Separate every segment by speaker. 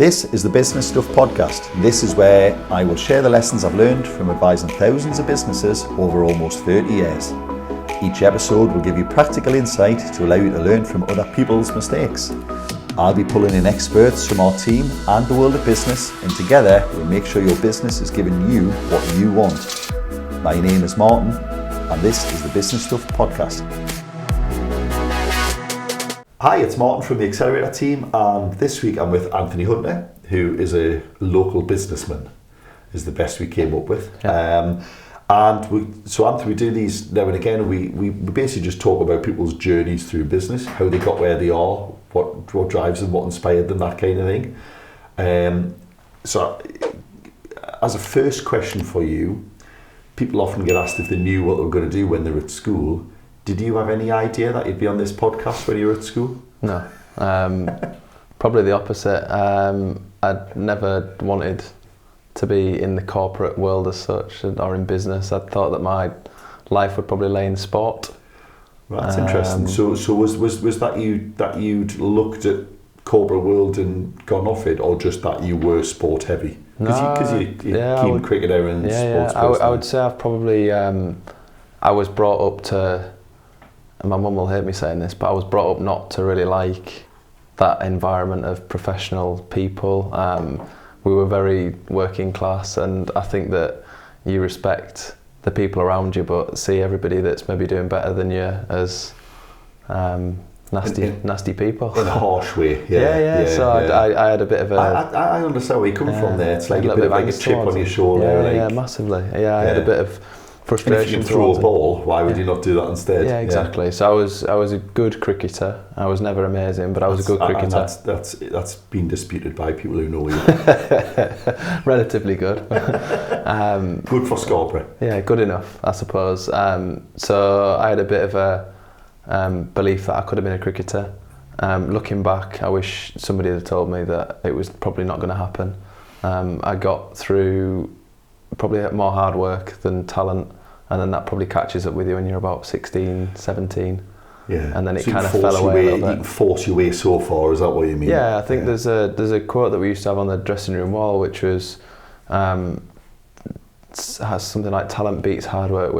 Speaker 1: This is the Business Stuff Podcast. This is where I will share the lessons I've learned from advising thousands of businesses over almost 30 years. Each episode will give you practical insight to allow you to learn from other people's mistakes. I'll be pulling in experts from our team and the world of business, and together we'll make sure your business is giving you what you want. My name is Martin, and this is the Business Stuff Podcast. Hi, it's Martin from the Accelerator team, and this week I'm with Anthony Hunter, who is a local businessman, is the best we came up with.
Speaker 2: Yeah.
Speaker 1: So Anthony, we do these now and again. We basically just talk about people's journeys through business, how they got where they are, what drives them, what inspired them, that kind of thing. So as a first question for you, people often get asked if they knew what they were going to do when they were at school. Did you have any idea that you'd be on this podcast when you were at school?
Speaker 2: No, probably the opposite. I'd never wanted to be in the corporate world as such, or in business. I thought that my life would probably lay in sport.
Speaker 1: Right, that's interesting. So was that you'd looked at corporate world and gone off it, or just that you were sport heavy? Because you're keen cricketer and sports person.
Speaker 2: I would say I've probably I was brought up to, and my mum will hate me saying this, but I was brought up not to really like that environment of professional people. We were very working class, and I think that you respect the people around you, but see everybody that's maybe doing better than you as nasty people.
Speaker 1: In a harsh way.
Speaker 2: I had a bit of a...
Speaker 1: I understand where you're coming from there. It's like a bit of like a chip on your shoulder.
Speaker 2: Yeah, massively. I had a bit of frustration.
Speaker 1: And if you can throw a ball, why would you not do that instead?
Speaker 2: Yeah, exactly. So I was a good cricketer. I was never amazing, but I was a good cricketer.
Speaker 1: And that's been disputed by people who know you.
Speaker 2: Relatively good.
Speaker 1: Good for Scarborough.
Speaker 2: Yeah, good enough, I suppose. So I had a bit of a belief that I could have been a cricketer. Looking back, I wish somebody had told me that it was probably not going to happen. I got through probably more hard work than talent, and then that probably catches up with you when you're about 16, 17.
Speaker 1: Yeah.
Speaker 2: And then it kind of fell away a little bit. You
Speaker 1: can force your way so far, is that what you mean?
Speaker 2: Yeah, I think there's a quote that we used to have on the dressing room wall, which was has something like hard work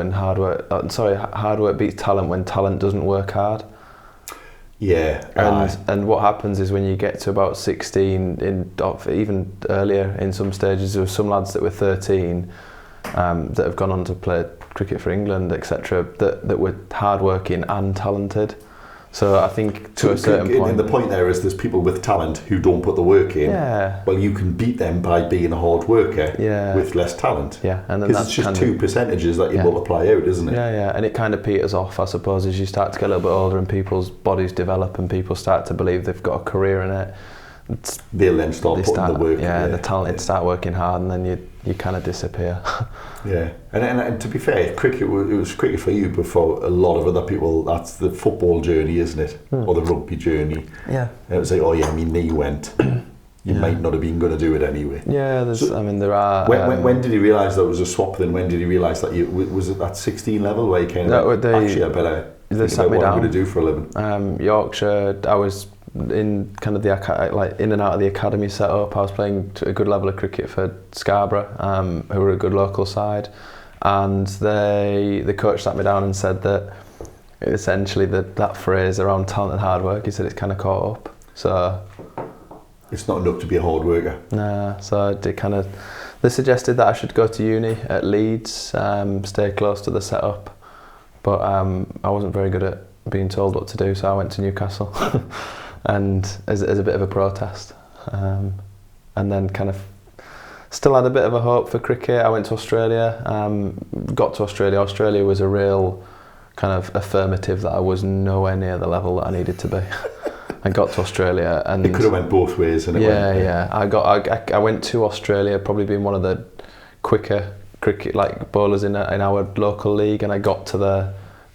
Speaker 2: beats talent when talent doesn't work hard.
Speaker 1: Yeah.
Speaker 2: And what happens is when you get to about 16, even earlier in some stages, there were some lads that were 13 that have gone on to play cricket for England, etc., that were hardworking and talented. So I think to a certain point...
Speaker 1: And the point there is there's people with talent who don't put the work in.
Speaker 2: Yeah.
Speaker 1: Well, you can beat them by being a hard worker with less talent.
Speaker 2: Yeah.
Speaker 1: Because it's just two percentages that you multiply out, isn't it?
Speaker 2: Yeah. And it kind of peters off, I suppose, as you start to get a little bit older and people's bodies develop and people start to believe they've got a career in it.
Speaker 1: They'll then start putting the work in.
Speaker 2: Yeah, the talented start working hard, and then you kind of disappear.
Speaker 1: Yeah, and to be fair, it was cricket for you, but for a lot of other people, that's the football journey, isn't it? Or the rugby journey.
Speaker 2: Yeah.
Speaker 1: And it was like, my knee went. You might not have been going to do it anyway.
Speaker 2: Yeah, there are...
Speaker 1: When did you realise that was a swap then? When did you realise that was it that 16 level where you kind of actually I better think about what I'm going to do for a living?
Speaker 2: Yorkshire, I was in kind of in and out of the academy setup. I was playing to a good level of cricket for Scarborough, who were a good local side, and the coach sat me down and said that essentially that phrase around talent and hard work, he said it's kind of caught up. So
Speaker 1: it's not enough to be a hard worker.
Speaker 2: Nah, so they suggested that I should go to uni at Leeds, stay close to the setup, but I wasn't very good at being told what to do, so I went to Newcastle. And as a bit of a protest, and then kind of still had a bit of a hope for cricket. I went to Australia, got to Australia. Australia was a real kind of affirmative that I was nowhere near the level that I needed to be. I got to Australia, and
Speaker 1: it could have went both ways. And
Speaker 2: I went to Australia, probably being one of the quicker cricket bowlers in our local league, and I got to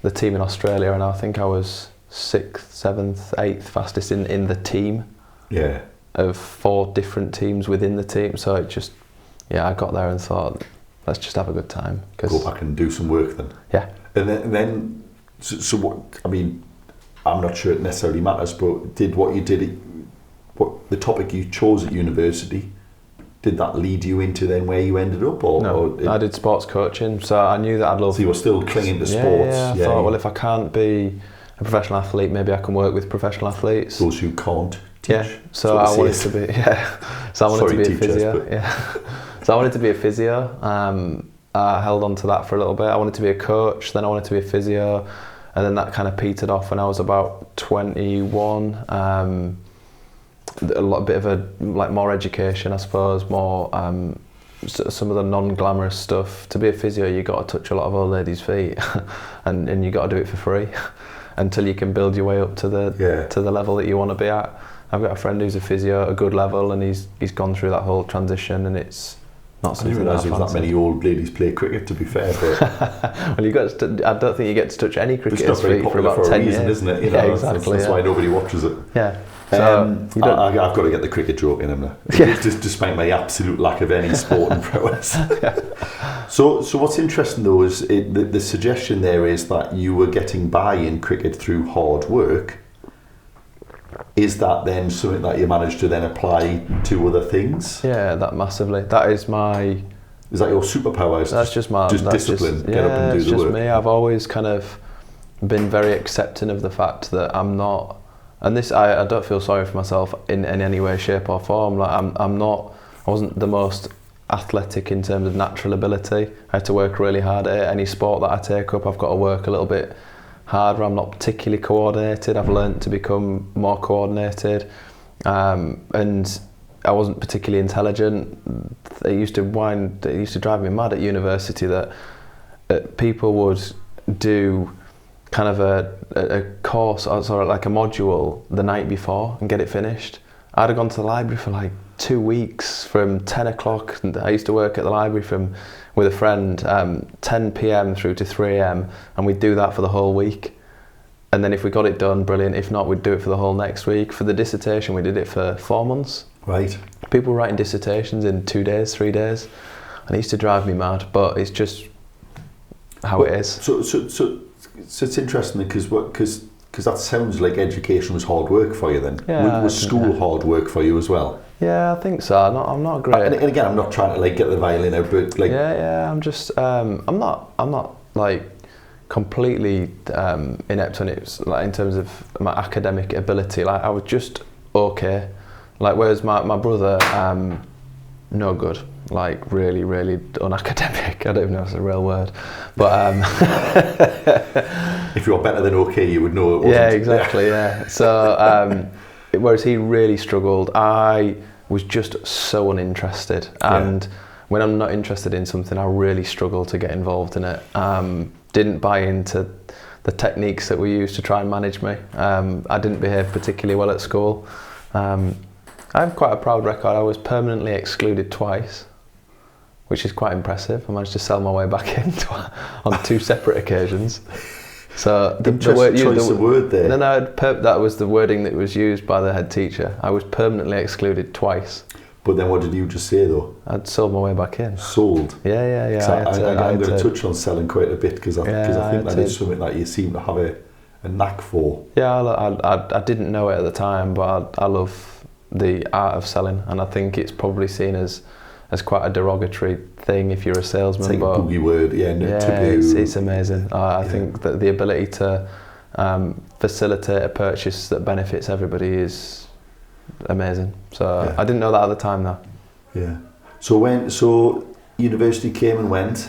Speaker 2: the team in Australia, and I think I was 6th, 7th, 8th fastest in the team.
Speaker 1: Yeah.
Speaker 2: Of 4 different teams within the team. So it just, I got there and thought, let's just have a good time.
Speaker 1: Go back and do some work then.
Speaker 2: Yeah.
Speaker 1: And then so what, I mean, I'm not sure it necessarily matters, but did what you did what the topic you chose at university, did that lead you into then where you ended up?
Speaker 2: I did sports coaching, so I knew that I'd love...
Speaker 1: So you were still clinging to sports?
Speaker 2: Yeah, I thought, well, if I can't be a professional athlete, maybe I can work with professional athletes.
Speaker 1: Those who can't teach.
Speaker 2: Yeah, so I wanted to be... So I wanted to be a physio. Yeah. So I wanted to be a physio. I held on to that for a little bit. I wanted to be a coach, then I wanted to be a physio, and then that kind of petered off when I was about 21. A bit of a more education, I suppose, more some of the non-glamorous stuff. To be a physio, you got to touch a lot of old ladies' feet, and you got to do it for free until you can build your way up to the level that you want to be at. I've got a friend who's a physio at a good level, and he's gone through that whole transition, and it's not something. I didn't realise there was that many old ladies play cricket. To be fair, but well, I don't think you get to touch any cricket
Speaker 1: it's not very
Speaker 2: for about 10
Speaker 1: reason,
Speaker 2: years,
Speaker 1: isn't it?
Speaker 2: Exactly.
Speaker 1: That's why nobody watches it.
Speaker 2: Yeah.
Speaker 1: So I've got to get the cricket joke in, despite my absolute lack of any sporting prowess. So what's interesting though is the suggestion there is that you were getting by in cricket through hard work. Is that then something that you managed to then apply to other things?
Speaker 2: Yeah, that massively. That is my...
Speaker 1: Is that your superpower?
Speaker 2: That's just my...
Speaker 1: Just discipline, get up and do the work?
Speaker 2: It's just me. I've always kind of been very accepting of the fact that I'm not... And this, I don't feel sorry for myself in any way, shape or form. Like I wasn't the most athletic in terms of natural ability. I had to work really hard at it. Any sport that I take up, I've got to work a little bit harder. I'm not particularly coordinated. I've learned to become more coordinated. And I wasn't particularly intelligent. It used to drive me mad at university that people would do kind of a course, or sort of like a module the night before and get it finished. I'd have gone to the library for like 2 weeks from 10 o'clock. I used to work at the library with a friend 10 p.m. through to 3 a.m. and we'd do that for the whole week. And then if we got it done, brilliant. If not, we'd do it for the whole next week. For the dissertation, we did it for 4 months.
Speaker 1: Right.
Speaker 2: People were writing dissertations in 2 days, 3 days. And it used to drive me mad, but it's just how it is.
Speaker 1: So it's interesting because that sounds like education was hard work for you then.
Speaker 2: Yeah,
Speaker 1: was school hard work for you as well?
Speaker 2: Yeah, I think so. I'm not great.
Speaker 1: And again, I'm not trying to like get the violin out, but like
Speaker 2: I'm just I'm not like completely inept on it, like in terms of my academic ability. Like I was just okay. Like whereas my brother, no good. Like really, really unacademic. I don't even know if it's a real word, but
Speaker 1: if you're better than okay, you would know it wasn't.
Speaker 2: Yeah, exactly. Yeah. So whereas he really struggled, I was just so uninterested, and when I'm not interested in something, I really struggle to get involved in it. Didn't buy into the techniques that we use to try and manage me. I didn't behave particularly well at school. I have quite a proud record. I was permanently excluded twice, which is quite impressive. I managed to sell my way back in on 2 separate occasions. So the
Speaker 1: word there.
Speaker 2: No, that was the wording that was used by the head teacher. I was permanently excluded twice.
Speaker 1: But then what did you just say though?
Speaker 2: I'd sold my way back in.
Speaker 1: Sold?
Speaker 2: Yeah.
Speaker 1: I'm going to touch on selling quite a bit because I think that is something that you seem to have a knack for.
Speaker 2: Yeah, I didn't know it at the time, but I love the art of selling, and I think it's probably seen as quite a derogatory thing if you're a salesman.
Speaker 1: It's like a boogie word,
Speaker 2: it's amazing. I think that the ability to facilitate a purchase that benefits everybody is amazing. So I didn't know that at the time though.
Speaker 1: Yeah. So university came and went.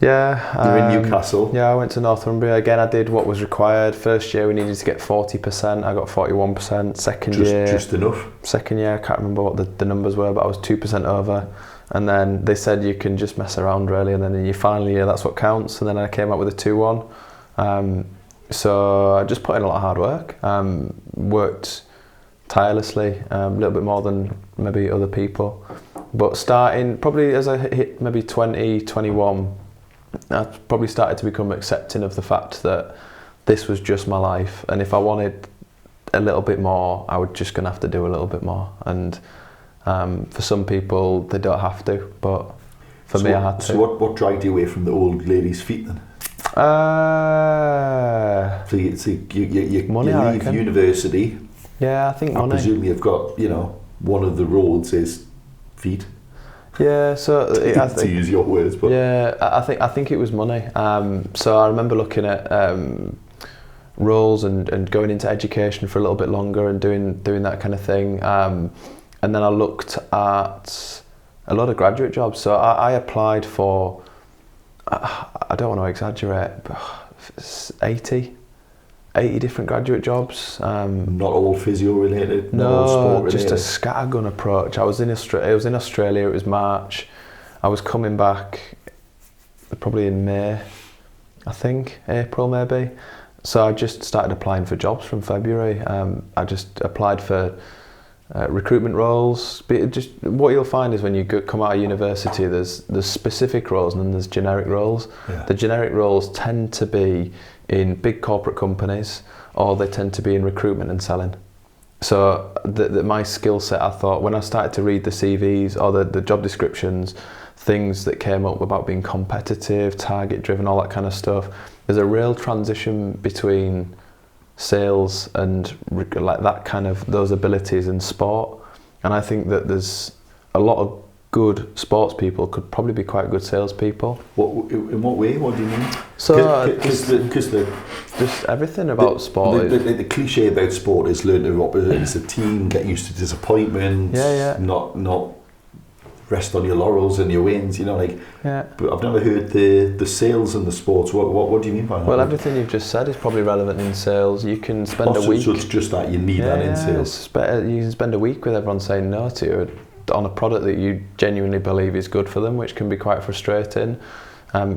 Speaker 2: Yeah.
Speaker 1: You're in Newcastle.
Speaker 2: Yeah, I went to Northumbria. Again, I did what was required. First year we needed to get 40%. I got 41%. Second year.
Speaker 1: Just enough?
Speaker 2: Second year, I can't remember what the numbers were, but I was 2% over. And then they said you can just mess around really, and then in your final year that's what counts. And then I came up with a 2-1. So I just put in a lot of hard work. Worked tirelessly, a little bit more than maybe other people. But starting, probably as I hit maybe 20, 21, I probably started to become accepting of the fact that this was just my life, and if I wanted a little bit more, I was just going to have to do a little bit more. And for some people, they don't have to, but for me, I had to.
Speaker 1: So what dragged you away from the old lady's feet then?
Speaker 2: So
Speaker 1: you leave university.
Speaker 2: Yeah, I think money.
Speaker 1: I presume you've got, one of the roads is feet.
Speaker 2: Yeah, so I think,
Speaker 1: to use your words, but
Speaker 2: yeah, I think it was money. So I remember looking at roles and going into education for a little bit longer and doing that kind of thing. And then I looked at a lot of graduate jobs. So I applied for, I don't want to exaggerate, but 80 different graduate jobs.
Speaker 1: not all physio related, not all
Speaker 2: No,
Speaker 1: sport
Speaker 2: just
Speaker 1: related.
Speaker 2: a scattergun approach. I was in Australia. It was March. I was coming back probably in May, I think, April maybe. So I just started applying for jobs from February. I just applied for recruitment roles. But just what you'll find is when you come out of university, there's specific roles and then there's generic roles.
Speaker 1: Yeah.
Speaker 2: The generic roles tend to be in big corporate companies, or they tend to be in recruitment and selling. So my skill set, I thought, when I started to read the CVs or the job descriptions, things that came up about being competitive, target driven, all that kind of stuff, there's a real transition between sales and like that kind of those abilities in sport. And I think that there's a lot of good sports people could probably be quite good salespeople.
Speaker 1: In what way? What do you mean?
Speaker 2: So
Speaker 1: Because
Speaker 2: just everything about sport.
Speaker 1: The cliche about sport is learn to operate as a team, get used to disappointment, not rest on your laurels and your wins. But I've never heard the sales and the sports. What do you mean by that?
Speaker 2: Well, everything you've just said is probably relevant in sales. You can spend a week.
Speaker 1: So it's just that you need that in sales.
Speaker 2: You can spend a week with everyone saying no to you on a product that you genuinely believe is good for them, which can be quite frustrating.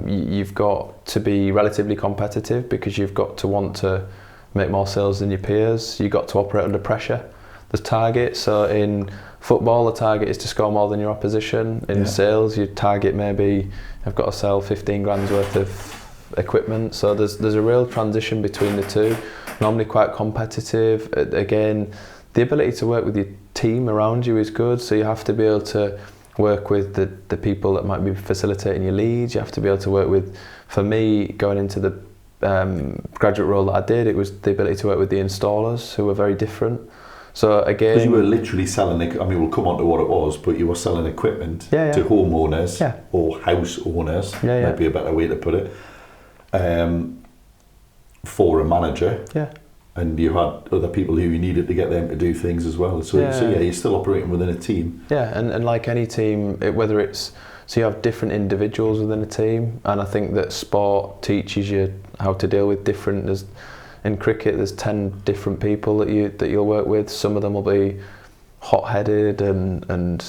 Speaker 2: You've got to be relatively competitive because you've got to want to make more sales than your peers. You've got to operate under pressure. There's targets. So in football, the target is to score more than your opposition. In sales, your target maybe I've got to sell 15 grand's worth of equipment. So there's a real transition between the two. Normally quite competitive. Again, the ability to work with your team around you is good. So you have to be able to work with the people that might be facilitating your leads. You have to be able to work with, for me, going into the graduate role that I did, it was the ability to work with the installers who were very different. So again,
Speaker 1: because you were literally selling, we'll come on to what it was, but you were selling equipment to homeowners or house owners, might be a better way to put it, for a manager. Yeah. And you had other people who you needed to get them to do things as well. So you're still operating within a team. Yeah, and like any team, whether it's, so you have different individuals within a team, and I think that sport teaches you how to deal with different, in cricket there's 10 different people that you'll work with. Some of them will be hot-headed and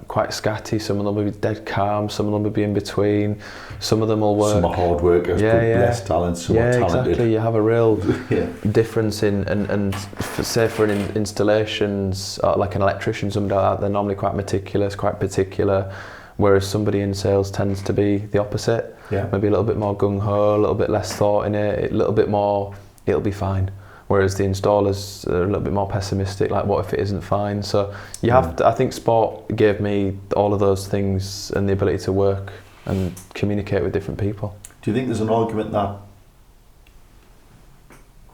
Speaker 1: quite scatty, some of them will be dead calm, some of them will be in between, some of them will work. Some are hard workers, less talent, some are talented. Exactly, you have a real difference in, and say for installations, like an electrician, somebody like that, they're normally quite meticulous, quite particular, whereas somebody in sales tends to be the opposite, maybe a little bit more gung-ho, a little bit less thought in it, a little bit more, it'll be fine. Whereas the installers are a little bit more pessimistic, like what if it isn't fine? So you have to, I think sport gave me all of those things and the ability to work and communicate with different people. Do you think there's an argument that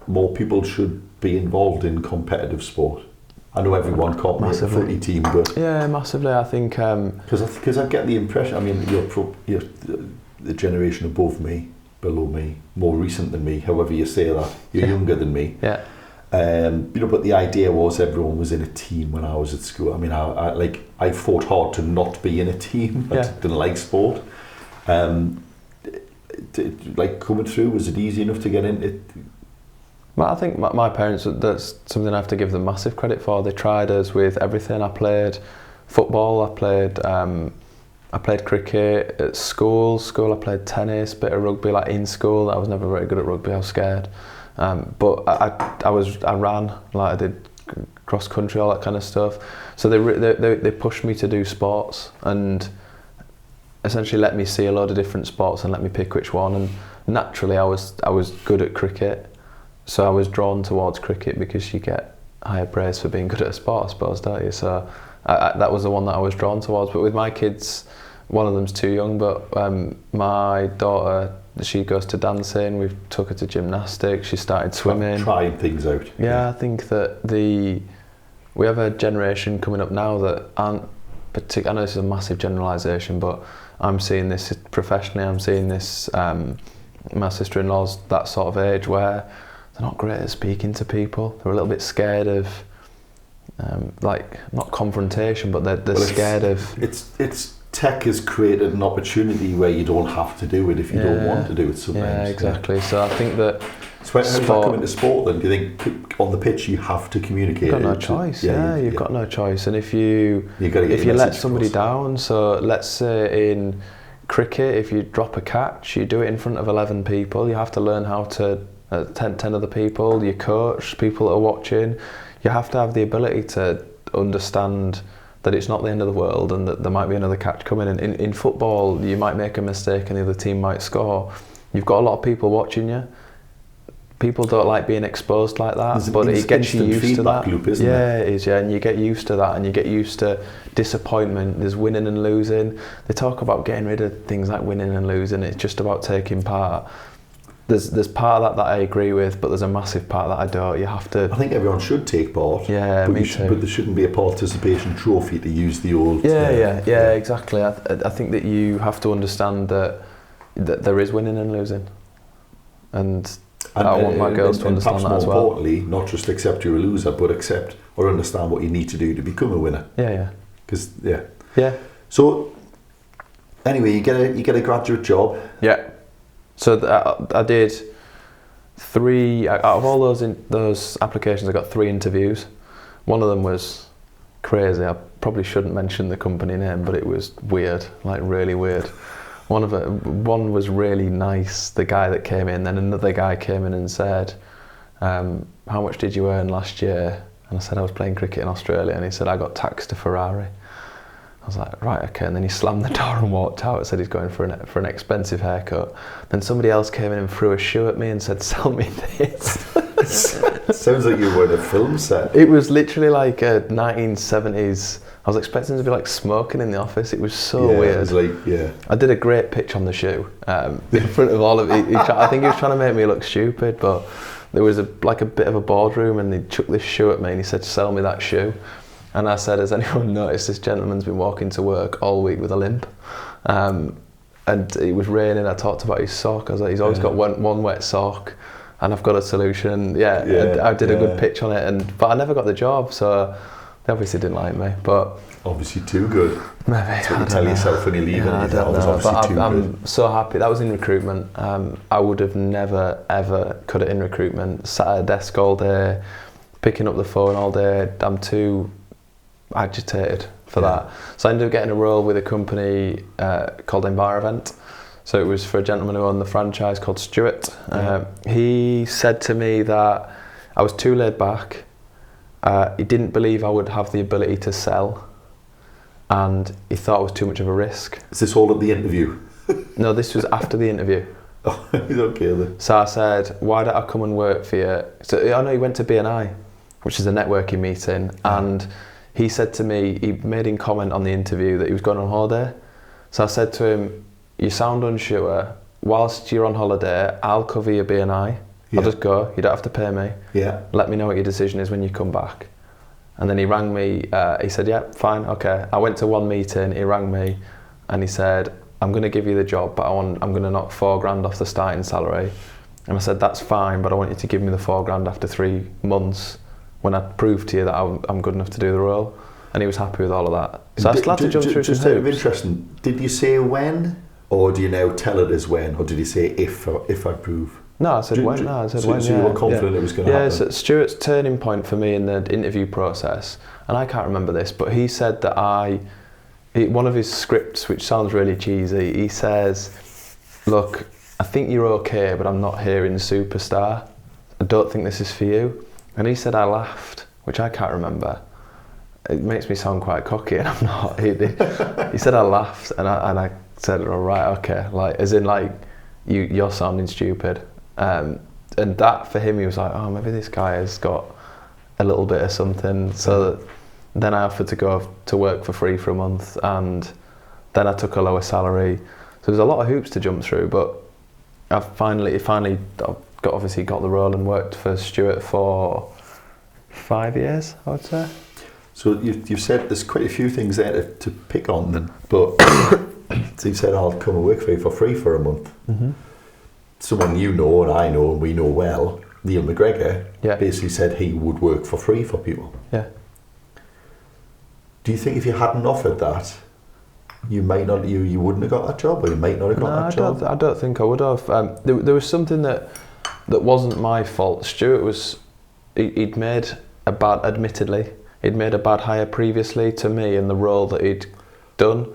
Speaker 1: more people should be involved in competitive sport? I know everyone can't make a footy team, but... Yeah, massively, I think... Because I get the impression, you're the generation above me, below me, more recent than me, however you say that, you're younger than me. Yeah. But the idea was everyone was in a team when I was at school. I fought hard to not be in a team. I didn't like sport. Coming through, was it easy enough to get into? Well, I think my parents, that's something I have to give them massive credit for. They tried us with everything. I played football, I played cricket at school. I played tennis, bit of rugby, like in school. I was never very good at rugby. I was scared, but I ran, like I did cross country, all that kind of stuff. So they pushed me to do sports and essentially let me see a load of different sports and let me pick which one. And naturally, I was good at cricket, so I was drawn towards cricket because you get higher praise for being good at a sport, I suppose, don't you? So that was the one that I was drawn towards. But with my kids,
Speaker 2: one of them's too young, but my daughter, she goes to dancing. We've took her to gymnastics. She started swimming.
Speaker 1: Trying things out.
Speaker 2: Yeah, I think that we have a generation coming up now that aren't particular. I know this is a massive generalisation, but I'm seeing this professionally. I'm seeing this. My sister-in-law's that sort of age where they're not great at speaking to people. They're a little bit scared of, like, not confrontation, but they're scared of.
Speaker 1: It's tech has created an opportunity where you don't have to do it if you don't want to do it sometimes.
Speaker 2: Yeah, exactly. Yeah. So I think that.
Speaker 1: So how does that come into sport then? Do you think on the pitch you have to communicate?
Speaker 2: You've got no choice. You've got no choice. And if you let somebody down, so let's say in cricket, if you drop a catch, you do it in front of 11 people. You have to learn how to 10 other people, your coach, people that are watching. You have to have the ability to understand that it's not the end of the world and that there might be another catch coming. And in football, you might make a mistake and the other team might score. You've got a lot of people watching you. People don't like being exposed like that, but it gets you used to that.
Speaker 1: Loop, isn't it?
Speaker 2: It is, and you get used to that, and you get used to disappointment. There's winning and losing. They talk about getting rid of things like winning and losing. It's just about taking part. There's part of that I agree with, but there's a massive part that I don't. You have to.
Speaker 1: I think everyone should take part.
Speaker 2: Yeah,
Speaker 1: but
Speaker 2: me too.
Speaker 1: But there shouldn't be a participation trophy to use the old.
Speaker 2: Yeah, exactly. I think that you have to understand that there is winning and losing, and I want my girls to understand that as well.
Speaker 1: More importantly, not just accept you're a loser, but accept or understand what you need to do to become a winner.
Speaker 2: Yeah.
Speaker 1: Because
Speaker 2: Yeah.
Speaker 1: So anyway, you get a graduate job.
Speaker 2: Yeah. So I did 3 out of all those applications. I got 3 interviews. One of them was crazy. I probably shouldn't mention the company name, but it was weird, like really weird. One was really nice. The guy that came in, then another guy came in and said, "How much did you earn last year?" And I said I was playing cricket in Australia, and he said I got taxed to Ferrari. I was like, right, okay. And then he slammed the door and walked out. Said he's going for an expensive haircut. Then somebody else came in and threw a shoe at me and said, "Sell me this."
Speaker 1: Sounds like you were in a film set.
Speaker 2: It was literally like a 1970s. I was expecting to be like smoking in the office. It was so weird.
Speaker 1: It was like,
Speaker 2: I did a great pitch on the shoe in front of all of it. I think he was trying to make me look stupid, but there was a bit of a boardroom, and they chucked this shoe at me, and he said, "Sell me that shoe." And I said, "Has anyone noticed this gentleman's been walking to work all week with a limp?" And it was raining. I talked about his sock. I was like, he's always got one wet sock, and I've got a solution. I did a good pitch on it, but I never got the job, so they obviously didn't like me. But
Speaker 1: obviously too good.
Speaker 2: Maybe.
Speaker 1: That's what you tell yourself when you leave.
Speaker 2: I don't know, but I'm so happy. That was in recruitment. I would have never ever cut it in recruitment. Sat at a desk all day, picking up the phone all day. I'm too agitated for that. So I ended up getting a role with a company called Envirovent. So it was for a gentleman who owned the franchise called Stuart. He said to me that I was too laid back. He didn't believe I would have the ability to sell, and he thought it was too much of a risk.
Speaker 1: Is this all at the interview?
Speaker 2: No, this was after the interview.
Speaker 1: Oh, okay then.
Speaker 2: So I said, "Why don't I come and work for you?" So I know he went to BNI, which is a networking meeting, and he said to me, he made in comment on the interview that he was going on holiday. So I said to him, "You sound unsure. Whilst you're on holiday, I'll cover your BNI. I'll just go. You don't have to pay me. Let me know what your decision is when you come back." And then he rang me. He said, "Yeah, fine, okay." I went to one meeting. He rang me, and he said, "I'm going to give you the job, but I'm going to knock $4,000 off the starting salary." And I said, "That's fine, but I want you to give me the $4,000 after 3 months when I prove to you that I'm good enough to do the role." And he was happy with all of that. So I still had to jump through some hoops.
Speaker 1: Just out of interest, did you say when, or do you now tell it as when, or did you say if I prove?
Speaker 2: No, I said when.
Speaker 1: So you were confident it was going to happen?
Speaker 2: Yeah, so Stuart's turning point for me in the interview process, and I can't remember this, but he said that one of his scripts, which sounds really cheesy, he says, "Look, I think you're okay, but I'm not hearing superstar. I don't think this is for you." And he said I laughed, which I can't remember. It makes me sound quite cocky, and I'm not. He said I laughed, and I said, "All right, okay," like as in like you're sounding stupid. And that for him, he was like, "Oh, maybe this guy has got a little bit of something." So then I offered to go to work for free for a month, and Then I took a lower salary. So there's a lot of hoops to jump through, but I finally obviously got the role and worked for Stuart for 5 years, I would say.
Speaker 1: So you've said there's quite a few things there to pick on then, but so you said I'll come and work for you for free for a month.
Speaker 2: Mm-hmm.
Speaker 1: Someone you know and I know and we know well, Neil McGregor, basically said he would work for free for people.
Speaker 2: Yeah.
Speaker 1: Do you think if you hadn't offered that, you might not, you wouldn't have got that job, or you might not have got that job?
Speaker 2: I don't think I would have. There was something that wasn't my fault. Stuart he'd made a bad hire previously to me in the role that he'd done.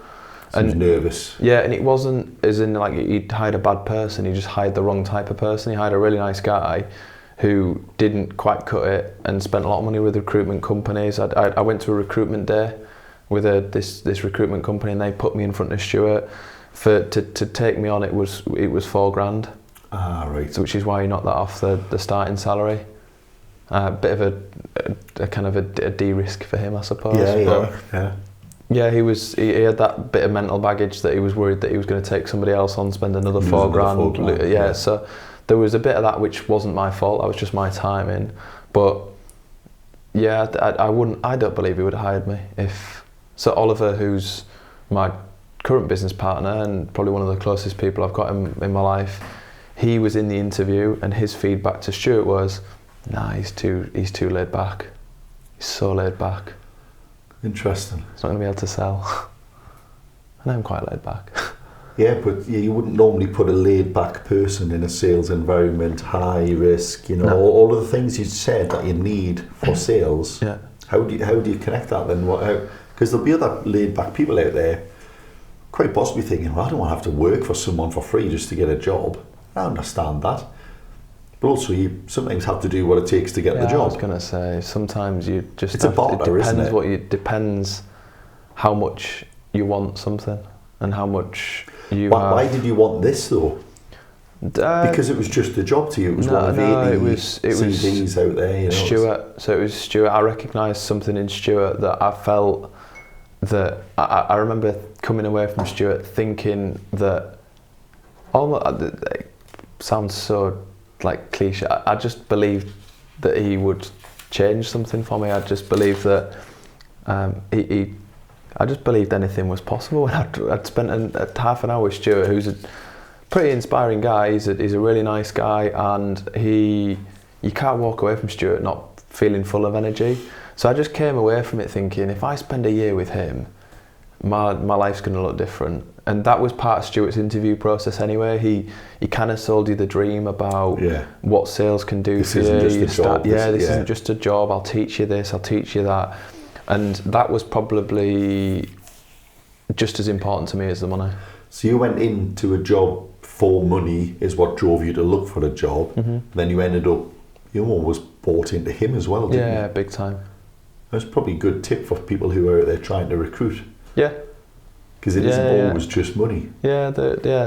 Speaker 1: And he was nervous.
Speaker 2: Yeah, and it wasn't as in like he'd hired a bad person, he just hired the wrong type of person. He hired a really nice guy who didn't quite cut it and spent a lot of money with recruitment companies. I went to a recruitment day with this recruitment company, and they put me in front of Stuart to take me on. It was $4,000. Ah, right. So which is why he knocked that off the starting salary. Bit of a kind of a de-risk for him, I suppose. Yeah, he had that bit of mental baggage that he was worried that he was going to take somebody else on, spend another $4,000. Yeah, so there was a bit of that which wasn't my fault. That was just my timing. But yeah, I don't believe he would have hired me if. So Oliver, who's my current business partner and probably one of the closest people I've got in my life, he was in the interview, and his feedback to Stuart was, "Nah, he's too laid back. He's so laid back.
Speaker 1: Interesting.
Speaker 2: He's not going to be able to sell." And I'm quite laid back.
Speaker 1: Yeah, but you wouldn't normally put a laid back person in a sales environment, high risk,
Speaker 2: No.
Speaker 1: all of the things you said that you need for sales.
Speaker 2: Yeah.
Speaker 1: How do you connect that then? Because there'll be other laid back people out there quite possibly thinking, well, I don't want to have to work for someone for free just to get a job. I understand that. But also you sometimes have to do what it takes to get the job.
Speaker 2: I was going to say, sometimes you just
Speaker 1: it's a barter, isn't it?
Speaker 2: Depends how much you want something and how much you
Speaker 1: Why did you want this though? Because it was just a job to you. It was one of 80 CVs out there.
Speaker 2: Stuart. So it was Stuart. I recognised something in Stuart that I felt that I remember coming away from Stuart thinking that it sounds so like cliche. I just believed that he would change something for me. I just believed that I just believed anything was possible. I'd spent a half an hour with Stuart, who's a pretty inspiring guy. He's a really nice guy, and you can't walk away from Stuart not feeling full of energy. So I just came away from it thinking, if I spend a year with him, my life's going to look different. And that was part of Stuart's interview process anyway. He kind of sold you the dream about what sales can do for you. This isn't just a job. I'll teach you this, I'll teach you that. And that was probably just as important to me as the money.
Speaker 1: So you went into a job for money is what drove you to look for a job. Mm-hmm. Then you ended up, you almost bought into him as well, didn't you?
Speaker 2: Yeah, big time.
Speaker 1: That's probably a good tip for people who are out there trying to recruit.
Speaker 2: Yeah.
Speaker 1: Because it isn't always just money.
Speaker 2: Yeah,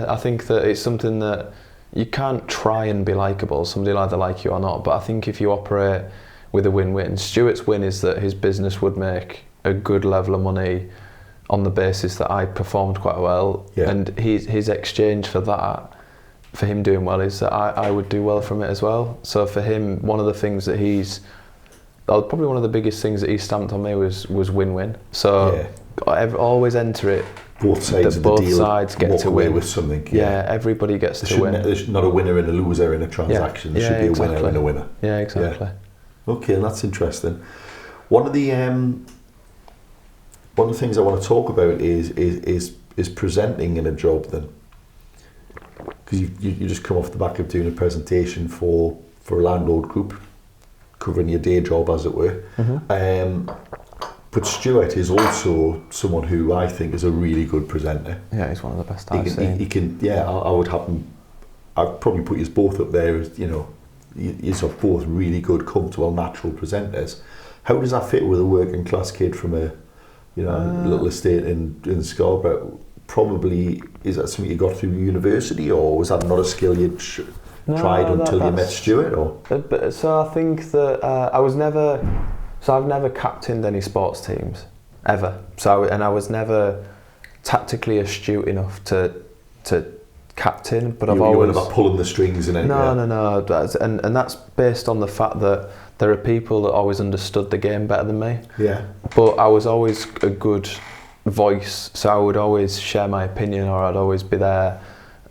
Speaker 2: I think that it's something that you can't try and be likeable. Somebody will either like you or not. But I think if you operate with a win-win, Stuart's win is that his business would make a good level of money on the basis that I performed quite well. Yeah. And his exchange for that, for him doing well, is that I would do well from it as well. So for him, one of the things that probably one of the biggest things that he stamped on me was win-win. So always enter it.
Speaker 1: Both sides of the deal. Both sides
Speaker 2: get to win
Speaker 1: with something.
Speaker 2: Yeah, everybody gets to win.
Speaker 1: There's not a winner and a loser in a transaction. There should be a winner and a winner.
Speaker 2: Yeah, exactly.
Speaker 1: Yeah. Okay, that's interesting. One of the things I want to talk about is presenting in a job then, because you just come off the back of doing a presentation for a landlord group, covering your day job as it were. Mm-hmm. But Stuart is also someone who I think is a really good presenter.
Speaker 2: Yeah, he's one of the best I've seen.
Speaker 1: He can. Yeah, I'd probably put you both up there as, you're both really good, comfortable, natural presenters. How does that fit with a working class kid from a little estate in Scarborough? Probably, is that something you got through university, or was that not a skill you'd tried until you met Stuart? Or
Speaker 2: so I think that I've never captained any sports teams ever. I was never tactically astute enough to captain, but I've
Speaker 1: You
Speaker 2: always...
Speaker 1: weren't about pulling the strings and anything.
Speaker 2: No. And that's based on the fact that there are people that always understood the game better than me.
Speaker 1: Yeah.
Speaker 2: But I was always a good voice, so I would always share my opinion, or I'd always be there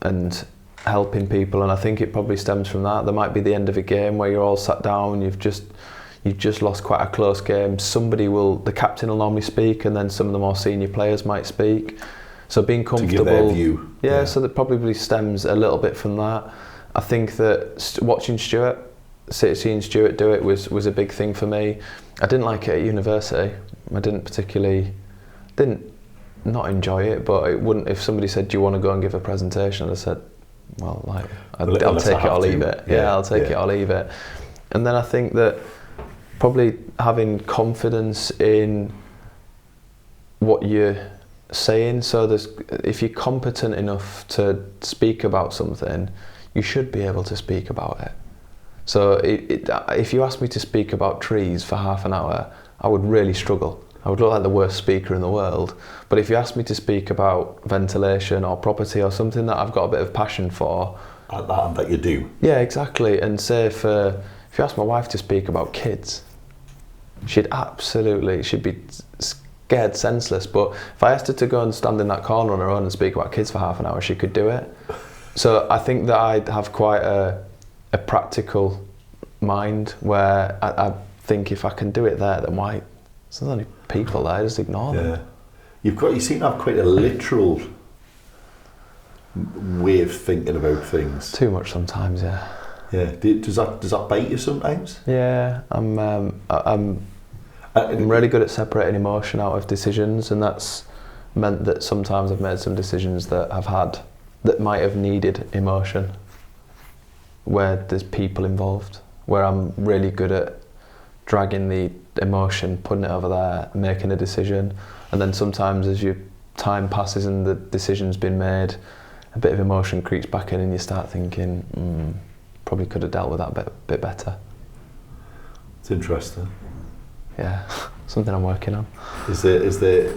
Speaker 2: and helping people. And I think it probably stems from that. There might be the end of a game where you're all sat down, you've just lost quite a close game. The captain will normally speak, and then some of the more senior players might speak. So being comfortable,
Speaker 1: to give their view.
Speaker 2: Yeah, so that probably stems a little bit from that. I think that watching seeing Stuart do it was a big thing for me. I didn't like it at university. I didn't not enjoy it, but it wouldn't. If somebody said, "Do you want to go and give a presentation?" I said, "Well, I'll take it or leave it." Yeah, I'll take it or leave it. And then I think that probably having confidence in what you're saying. So if you're competent enough to speak about something, you should be able to speak about it. So if you asked me to speak about trees for half an hour, I would really struggle. I would look like the worst speaker in the world. But if you asked me to speak about ventilation or property or something that I've got a bit of passion for...
Speaker 1: That you do.
Speaker 2: Yeah, exactly. And say if you ask my wife to speak about kids, she'd be scared senseless. But if I asked her to go and stand in that corner on her own and speak about kids for half an hour, she could do it. So I think that I have quite a practical mind, where I think if I can do it there, then why? There's only people there, just ignore them.
Speaker 1: You seem to have quite a literal way of thinking about things.
Speaker 2: Too much sometimes, yeah.
Speaker 1: Yeah. Does that bite you sometimes?
Speaker 2: Yeah, I'm really good at separating emotion out of decisions, and that's meant that sometimes I've made some decisions that might have needed emotion, where there's people involved, where I'm really good at dragging the emotion, putting it over there, making a decision. And then sometimes as your time passes and the decision's been made, a bit of emotion creeps back in and you start thinking, probably could have dealt with that a bit better.
Speaker 1: It's interesting.
Speaker 2: Yeah, something I'm working on.
Speaker 1: Is there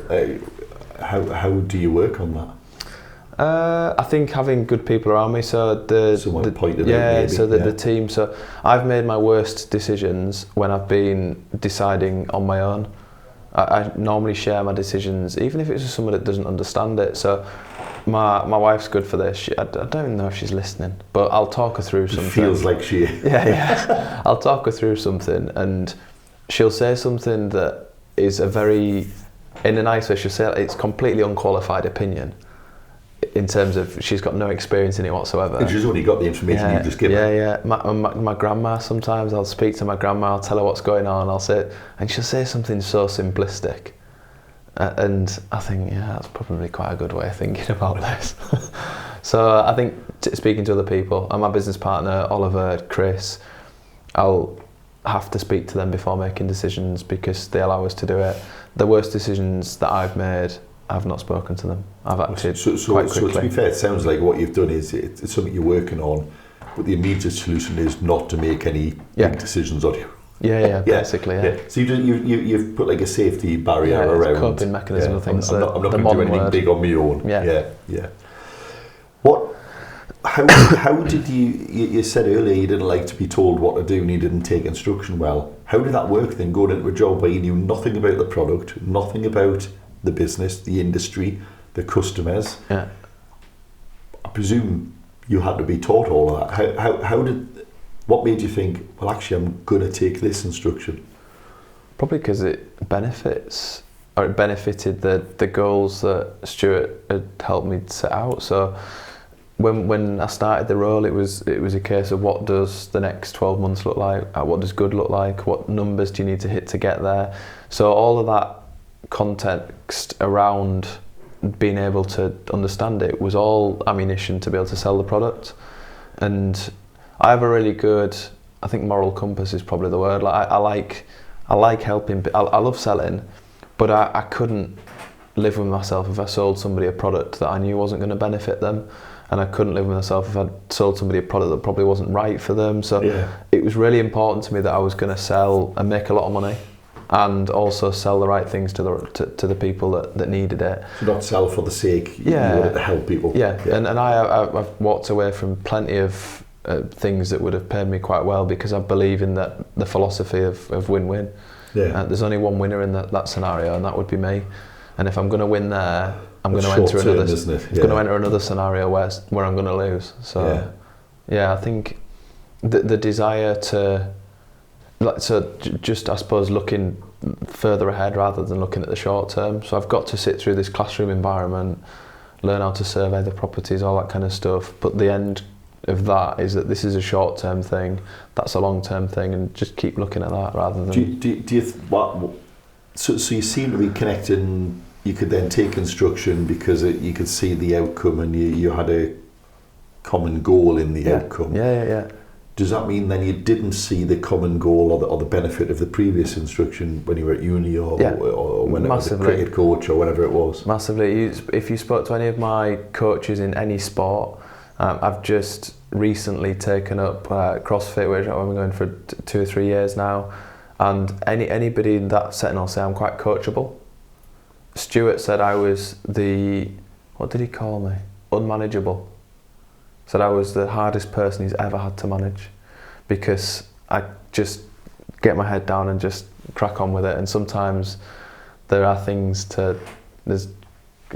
Speaker 1: how do you work on that?
Speaker 2: I think having good people around me, so the team. So I've made my worst decisions when I've been deciding on my own. I normally share my decisions, even if it's with someone that doesn't understand it. So my wife's good for this. I don't even know if she's listening, but I'll talk her through something. It
Speaker 1: feels like she.
Speaker 2: Yeah. I'll talk her through something, and she'll say something that is in a nice way. She'll say it's completely unqualified opinion. In terms of, she's got no experience in it whatsoever.
Speaker 1: And she's only got the information you just given her.
Speaker 2: Yeah. My grandma, sometimes I'll speak to my grandma, I'll tell her what's going on, and she'll say something so simplistic. And I think, that's probably quite a good way of thinking about this. So I think speaking to other people, and my business partner, Oliver, Chris, I'll have to speak to them before making decisions because they allow us to do it. The worst decisions that I've made, I've not spoken to them. I've acted quite quickly.
Speaker 1: So to be fair, it sounds like what you've done is it's something you're working on, but the immediate solution is not to make any big decisions on you.
Speaker 2: Yeah, basically.
Speaker 1: So you've put like a safety barrier around.
Speaker 2: Yeah, coping mechanism of things.
Speaker 1: I'm not going to do anything big on my own.
Speaker 2: Yeah.
Speaker 1: How did you said earlier you didn't like to be told what to do and you didn't take instruction well. How did that work then, going into a job where you knew nothing about the product, nothing about the business, the industry, the customers?
Speaker 2: Yeah.
Speaker 1: I presume you had to be taught all of that. What made you think, well, actually, I'm going to take this instruction?
Speaker 2: Probably because it benefited the goals that Stuart had helped me set out. So when I started the role, it was a case of what does the next 12 months look like? What does good look like? What numbers do you need to hit to get there? So all of that context around being able to understand it was all ammunition to be able to sell the product. And I have a really good, I think moral compass is probably the word. Like I like helping. I love selling, but I couldn't live with myself if I sold somebody a product that I knew wasn't going to benefit them, and I couldn't live with myself if I'd sold somebody a product that probably wasn't right for them. So it was really important to me that I was going to sell and make a lot of money. and also sell the right things to the people that needed it.
Speaker 1: So not sell for the sake, you wanted to help people.
Speaker 2: Yeah. And I've walked away from plenty of things that would have paid me quite well because I believe in the philosophy of win-win.
Speaker 1: Yeah.
Speaker 2: There's only one winner in that scenario, and that would be me. And if I'm going to win there, I'm going to enter another scenario where I'm going to lose. So I think the desire to, just I suppose looking further ahead rather than looking at the short term. So I've got to sit through this classroom environment, learn how to survey the properties, all that kind of stuff. But the end of that is that this is a short-term thing, that's a long-term thing, and just keep looking at that rather than...
Speaker 1: So you seem to be connecting, you could then take construction because you could see the outcome and you had a common goal in the outcome.
Speaker 2: Yeah.
Speaker 1: Does that mean then you didn't see the common goal or the benefit of the previous instruction when you were at uni or when it was a cricket coach or whatever it was?
Speaker 2: Massively. If you spoke to any of my coaches in any sport, I've just recently taken up CrossFit, which I've been going for 2 or 3 years now, and anybody in that setting will say I'm quite coachable. Stuart said I was what did he call me? Unmanageable. Said I was the hardest person he's ever had to manage because I just get my head down and just crack on with it, and sometimes there are things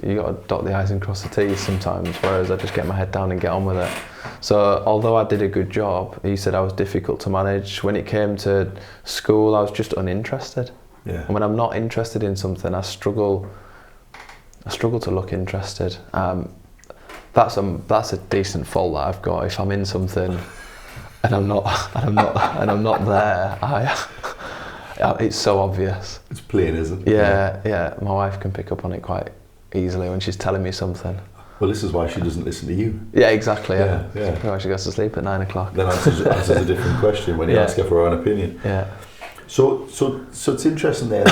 Speaker 2: you got to dot the I's and cross the T's sometimes, whereas I just get my head down and get on with it. So although I did a good job, he said I was difficult to manage. When it came to school, I was just uninterested.
Speaker 1: Yeah.
Speaker 2: And when I'm not interested in something, I struggle to look interested. That's a decent fault that I've got. If I'm in something and I'm not there, it's so obvious.
Speaker 1: It's plain, isn't
Speaker 2: it? Yeah. My wife can pick up on it quite easily when she's telling me something.
Speaker 1: Well, this is why she doesn't listen to you.
Speaker 2: Yeah, exactly. Yeah.
Speaker 1: Why
Speaker 2: she goes to sleep at 9 o'clock.
Speaker 1: Then answers a different question when you ask her for her own opinion.
Speaker 2: Yeah.
Speaker 1: So it's interesting there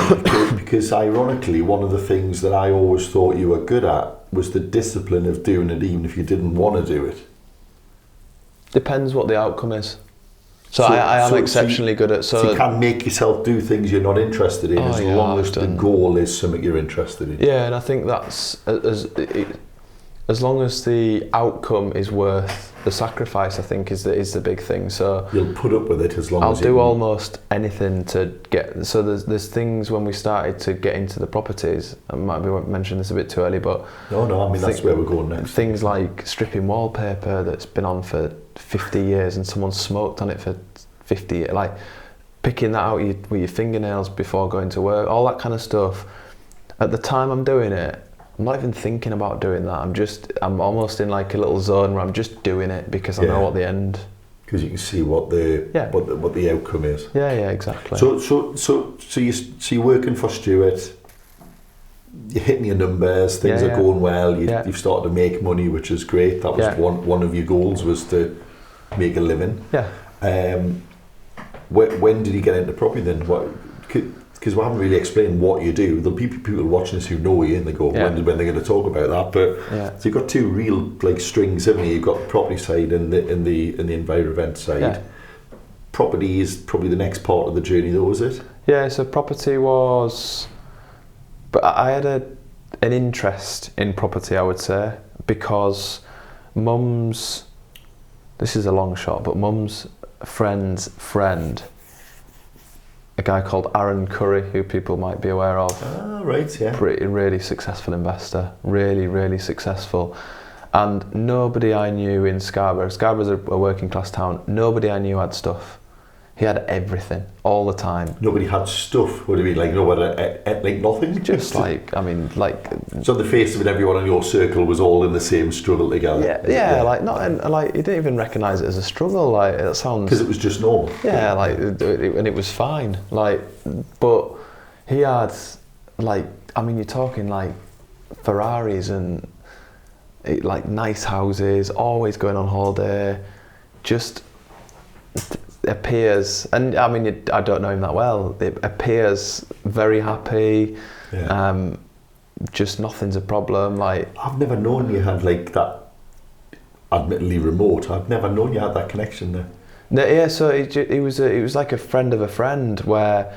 Speaker 1: because ironically, one of the things that I always thought you were good at was the discipline of doing it even if you didn't want to do it.
Speaker 2: Depends what the outcome is. So I am exceptionally good at...
Speaker 1: So you can make yourself do things you're not interested in as long as the goal is something you're interested in.
Speaker 2: Yeah, and I think that's... As long as the outcome is worth the sacrifice, I think is the big thing. So
Speaker 1: you'll put up with it as long as
Speaker 2: I'll do almost anything to get. So there's things when we started to get into the properties. I might be mentioning this a bit too early, but
Speaker 1: no. I mean that's where we're going next.
Speaker 2: Things like stripping wallpaper that's been on for 50 years and someone smoked on it for 50 years. Like picking that out with your fingernails before going to work, all that kind of stuff. At the time I'm doing it, I'm not even thinking about doing that. I'm almost in like a little zone where I'm just doing it because I know what the end.
Speaker 1: Because you can see what the outcome is.
Speaker 2: Yeah, exactly.
Speaker 1: So you're working for Stuart. You're hitting your numbers. Things are going well. You've started to make money, which is great. That was one of your goals was to make a living.
Speaker 2: Yeah.
Speaker 1: When did you get into property then? Because we haven't really explained what you do. There'll be people watching this who know you and they go, when they're going to talk about that? But so you've got two real strings, haven't you? You've got the property side and the environment side.
Speaker 2: Yeah.
Speaker 1: Property is probably the next part of the journey, though, is it?
Speaker 2: Yeah. So property was, but I had an interest in property, I would say, because Mum's. This is a long shot, but Mum's friend's friend. A guy called Aaron Curry, who people might be aware of.
Speaker 1: Ah, right, yeah.
Speaker 2: Really successful investor, really successful. And nobody I knew in Scarborough's a working class town, nobody I knew had stuff. He had everything, all the time.
Speaker 1: Nobody had stuff? What do you mean, like nothing?
Speaker 2: Just So
Speaker 1: on the face of it, everyone in your circle was all in the same struggle together?
Speaker 2: You didn't even recognise it as a struggle, it sounds...
Speaker 1: Because it was just normal?
Speaker 2: Yeah, and it was fine, but he had, you're talking Ferraris and nice houses, always going on holiday, just... appears, and I mean I don't know him that well, it appears very happy, just nothing's a problem.
Speaker 1: I've never known you had that, admittedly remote, I've never known you had that connection there.
Speaker 2: So it was like a friend of a friend, where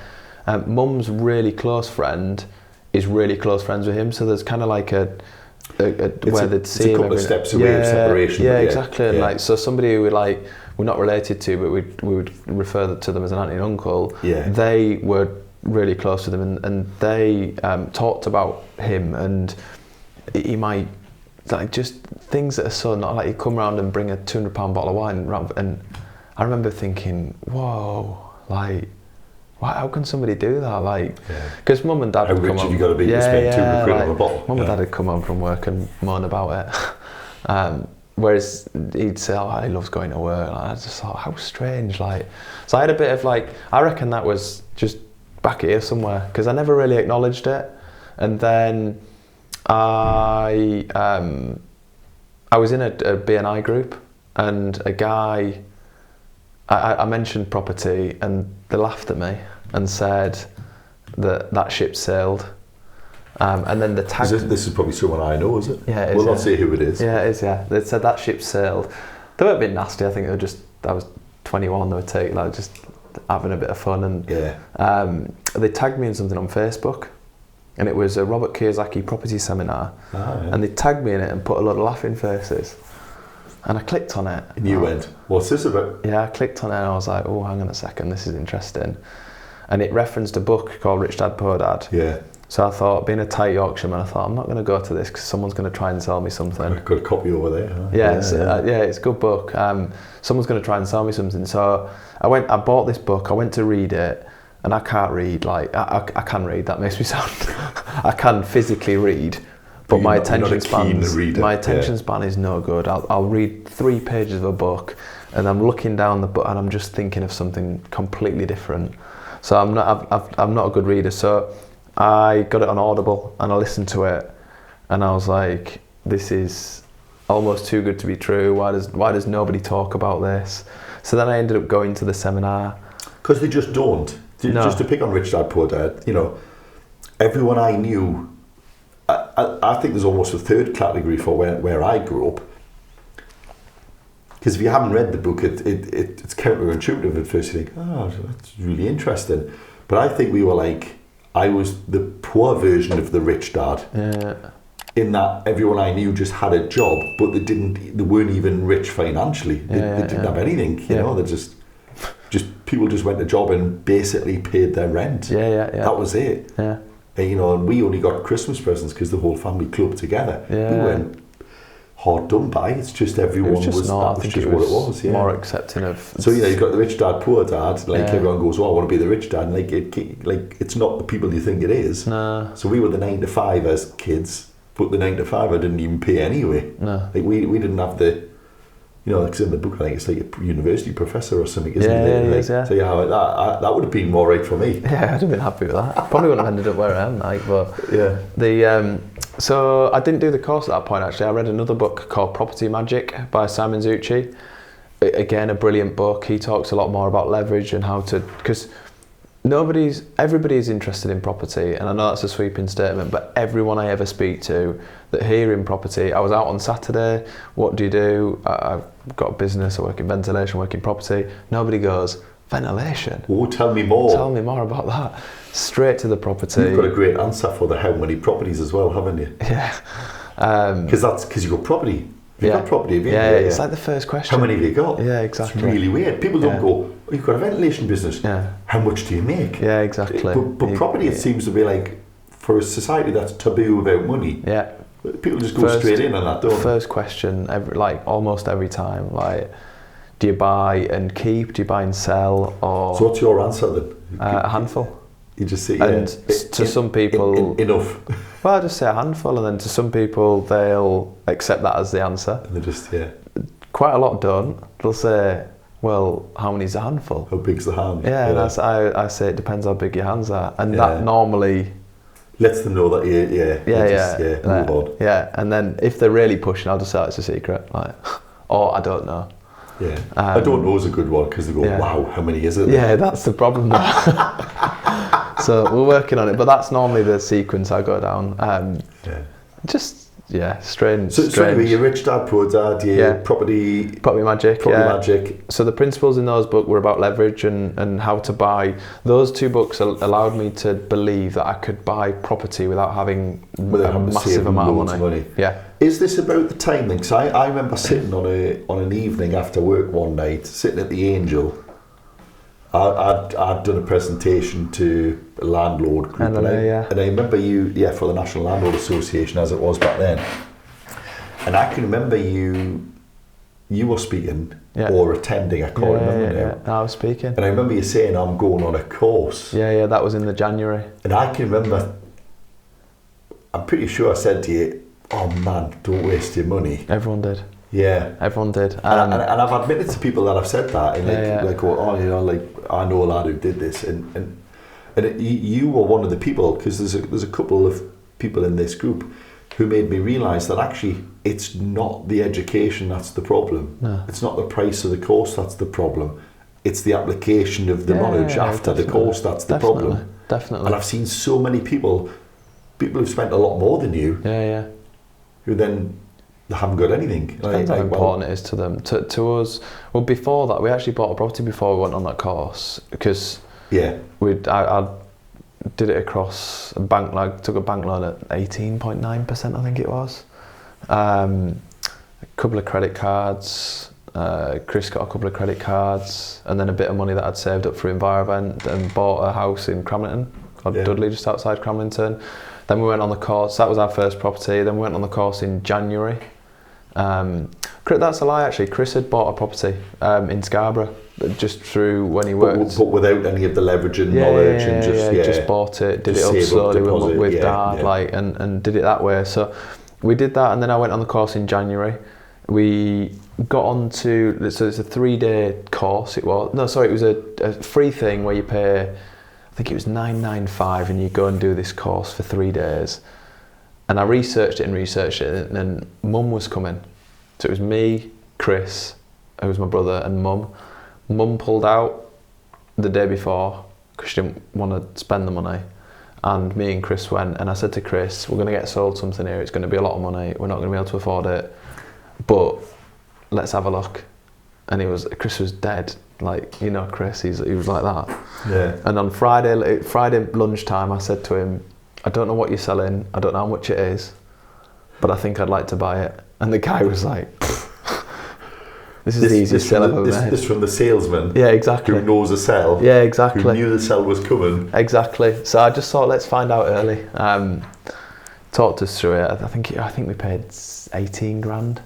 Speaker 2: Mum's really close friend is really close friends with him, so there's kind of like where they'd see him.
Speaker 1: It's a couple of steps away of separation.
Speaker 2: Yeah, exactly. And like, so somebody who we're not related to, but we would refer to them as an auntie and uncle.
Speaker 1: Yeah.
Speaker 2: They were really close with him, and they talked about him, and he might, like, just things that are so not like, he'd come round and bring a £200 bottle of wine round, and I remember thinking, whoa, like, how can somebody do that? Like, because mum and dad
Speaker 1: how
Speaker 2: would come
Speaker 1: rich have
Speaker 2: home,
Speaker 1: you got to be to spend £200 on a bottle?
Speaker 2: Mum and dad would come home from work and moan about it. Whereas he'd say, oh, he loves going to work. And I just thought, how strange. Like, so I had a bit of like, I reckon that was just back here somewhere, because I never really acknowledged it. And then I was in a BNI group, and a guy, I mentioned property, and they laughed at me and said that ship sailed. And then the tag.
Speaker 1: This is probably someone I know, is it?
Speaker 2: Yeah, it is.
Speaker 1: We'll not say who it is.
Speaker 2: Yeah, it is. Yeah, they said that ship sailed. They were a bit nasty. I think I was 21. They were just having a bit of fun, and they tagged me in something on Facebook, and it was a Robert Kiyosaki property seminar, and they tagged me in it and put a lot of laughing faces, and I clicked on it.
Speaker 1: And you went, what's this about?
Speaker 2: Yeah, I clicked on it and I was like, oh, hang on a second, this is interesting. And it referenced a book called Rich Dad Poor Dad. Yeah. So I thought, being a tight Yorkshireman, I thought, I'm not going to go to this because someone's going to try and sell me something.
Speaker 1: I've got a copy over there. Huh?
Speaker 2: It's a good book. Someone's going to try and sell me something. So I bought this book, I went to read it, and I can't read, like, I can read, that makes me sound, I can physically read, but my attention span is no good. I'll read 3 pages of a book, and I'm looking down the book, and I'm just thinking of something completely different. So I'm not a good reader. So I got it on Audible and I listened to it, and I was like, this is almost too good to be true. Why does nobody talk about this? So then I ended up going to the seminar.
Speaker 1: Because they just don't. No. Just to pick on Rich Dad Poor Dad, everyone I knew, I think there's almost a third category for where I grew up. Because if you haven't read the book, it's counterintuitive at first. You think, oh, that's really interesting. But I think we were like, I was the poor version of the rich dad. Yeah. In that everyone I knew just had a job, but they weren't even rich financially. They didn't have anything, you know. They just people just went to job and basically paid their rent. Yeah. That was it. Yeah. And we only got Christmas presents because the whole family clubbed together. Yeah. We weren't hard done by. It's just everyone was just what it was. Yeah.
Speaker 2: More accepting of.
Speaker 1: So you've got the rich dad, poor dad. Like everyone goes, "Oh, I want to be the rich dad." And like it's not the people you think it is. No. So we were the 9 to 5 as kids, but the 9 to 5 I didn't even pay anyway. No. Like we didn't have the. Because in the book I think it's like a university professor or something, isn't it? So that would have been more right for me.
Speaker 2: Yeah, I'd have been happy with that. Probably wouldn't have ended up where I am, but so I didn't do the course at that point. Actually, I read another book called Property Magic by Simon Zucci. Again, a brilliant book. He talks a lot more about leverage and how to, because everybody is interested in property, and I know that's a sweeping statement, but everyone I ever speak to that here in property, I was out on Saturday, what do you do? I've got a business, I work in ventilation, I work in property. Nobody goes, ventilation?
Speaker 1: Oh, tell me more.
Speaker 2: Tell me more about that. Straight to the property.
Speaker 1: You've got a great answer for the how many properties as well, haven't you?
Speaker 2: Yeah.
Speaker 1: Because you've got property. You've got property, have you?
Speaker 2: Yeah, it's like the first question.
Speaker 1: How many have you got?
Speaker 2: Yeah, exactly.
Speaker 1: It's really weird. People don't go, oh, you've got a ventilation business. Yeah. How much do you make?
Speaker 2: Yeah, exactly.
Speaker 1: But property, it seems to be like, for a society that's taboo about money. Yeah. People just go straight in on that, don't they?
Speaker 2: First question, almost every time, do you buy and keep? Do you buy and sell? Or
Speaker 1: so what's your answer then?
Speaker 2: A handful.
Speaker 1: You just say,
Speaker 2: and to some people...
Speaker 1: enough.
Speaker 2: Well, I just say a handful, and then to some people, they'll accept that as the answer.
Speaker 1: And they just,
Speaker 2: Quite a lot don't. They'll say, well, how many's a handful?
Speaker 1: How big's the hand?
Speaker 2: Yeah, and I say it depends how big your hands are. And that normally...
Speaker 1: lets them know that move on.
Speaker 2: Yeah, and then if they're really pushing, I'll just say it's a secret, or I don't know.
Speaker 1: Yeah, I don't know is a good one because they go, wow, how many is it?
Speaker 2: Yeah, that's the problem. So we're working on it, but that's normally the sequence I go down. Just strange.
Speaker 1: So anyway, your Rich Dad Poor Dad, your property
Speaker 2: magic.
Speaker 1: Magic.
Speaker 2: So the principles in those books were about leverage and how to buy. Those two books allowed me to believe that I could buy property without having a massive amount of money. Yeah.
Speaker 1: Is this about the time then? Because I remember sitting on an evening after work one night, sitting at the Angel. I'd done a presentation to a landlord group, and I remember you, for the National Landlord Association, as it was back then. And I can remember you were speaking or attending. I can't remember now.
Speaker 2: I was speaking.
Speaker 1: And I remember you saying, "I'm going on a course."
Speaker 2: Yeah, that was in the January.
Speaker 1: And I can remember, I'm pretty sure I said to you, "Oh man, don't waste your money."
Speaker 2: Everyone did.
Speaker 1: Yeah,
Speaker 2: everyone did,
Speaker 1: and I've admitted to people that I've said that, and I know a lad who did this, and you were one of the people, because there's a couple of people in this group who made me realise that actually it's not the education that's the problem.
Speaker 2: No.
Speaker 1: It's not the price of the course that's the problem. It's the application of the knowledge after the course that's the problem.
Speaker 2: Definitely.
Speaker 1: And I've seen so many people who've spent a lot more than you, who then haven't got anything.
Speaker 2: Depends how important it is to them. To us, well, before that, we actually bought a property before we went on that course, because I did it across a bank, took a bank loan at 18.9%, I think it was. A couple of credit cards. Chris got a couple of credit cards, and then a bit of money that I'd saved up for Environment, and bought a house in Cramlington, Dudley, just outside Cramlington. Then we went on the course. That was our first property. Then we went on the course in January. That's a lie, actually. Chris had bought a property in Scarborough, just through when he worked.
Speaker 1: But without any of the leverage and knowledge, and
Speaker 2: just bought it, did it up slowly with Dad, and did it that way. So we did that, and then I went on the course in January. We got on to, so it's a 3-day course. It was a free thing where you pay, I think it was $995, and you go and do this course for 3 days. And I researched it, and then Mum was coming. So it was me, Chris, who was my brother, and Mum. Mum pulled out the day before because she didn't want to spend the money. And me and Chris went, and I said to Chris, we're going to get sold something here. It's going to be a lot of money. We're not going to be able to afford it. But let's have a look. And Chris was dead. Chris, he was like that. Yeah. And on Friday lunchtime, I said to him, I don't know what you're selling, I don't know how much it is, but I think I'd like to buy it. And the guy was like, this is the easiest sell I've ever made.
Speaker 1: This from the salesman.
Speaker 2: Yeah, exactly.
Speaker 1: Who knows a sell.
Speaker 2: Yeah, exactly.
Speaker 1: Who knew the sell was coming.
Speaker 2: Exactly. So I just thought, let's find out early. Talked us through it. I think we paid 18 grand.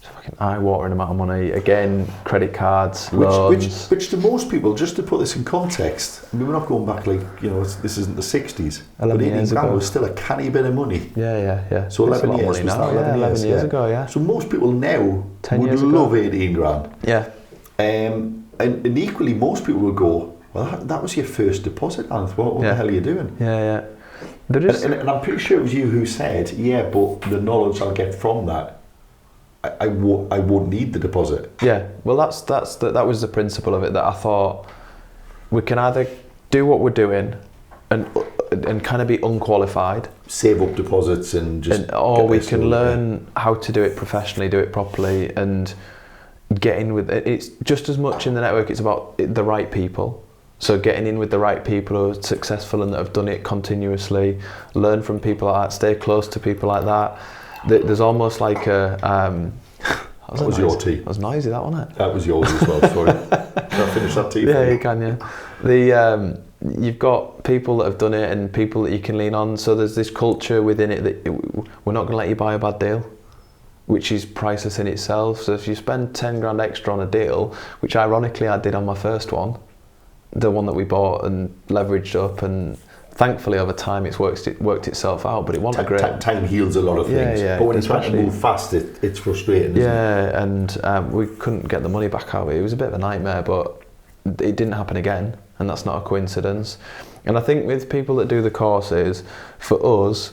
Speaker 2: Fucking eye-watering amount of money. Again, credit cards, loans.
Speaker 1: Which to most people, just to put this in context, I mean, we're not going back this isn't the 60s.
Speaker 2: 11 years ago.
Speaker 1: Was still a canny bit of money.
Speaker 2: Yeah.
Speaker 1: So 11 years was now.
Speaker 2: 11 years ago, yeah.
Speaker 1: So most people now would love 18 grand.
Speaker 2: Yeah.
Speaker 1: And equally, most people will go, well, that was your first deposit, Anth. What the hell are you doing?
Speaker 2: Yeah.
Speaker 1: And I'm pretty sure it was you who said, but the knowledge I'll get from that, I won't need the deposit.
Speaker 2: Yeah, well, that was the principle of it, that I thought we can either do what we're doing and kind of be unqualified,
Speaker 1: save up deposits
Speaker 2: or we can learn how to do it professionally, do it properly, and get in with it. It's just as much in the network. It's about the right people. So getting in with the right people who are successful and that have done it continuously, learn from people like that, stay close to people like that. There's almost like a...
Speaker 1: that was your tea.
Speaker 2: That was noisy, that, wasn't it?
Speaker 1: That was yours as well, sorry. Can I finish that tea?
Speaker 2: Yeah, you can, yeah. You've got people that have done it and people that you can lean on. So there's this culture within it that we're not going to let you buy a bad deal, which is priceless in itself. So if you spend 10 grand extra on a deal, which ironically I did on my first one, the one that we bought and leveraged up, and thankfully over time it's worked itself out, but it wasn't great.
Speaker 1: Time heals a lot of things, but when it's trying to move fast, it's frustrating, isn't it?
Speaker 2: And we couldn't get the money back out of it. It was a bit of a nightmare, but it didn't happen again, and that's not a coincidence. And I think with people that do the courses, for us,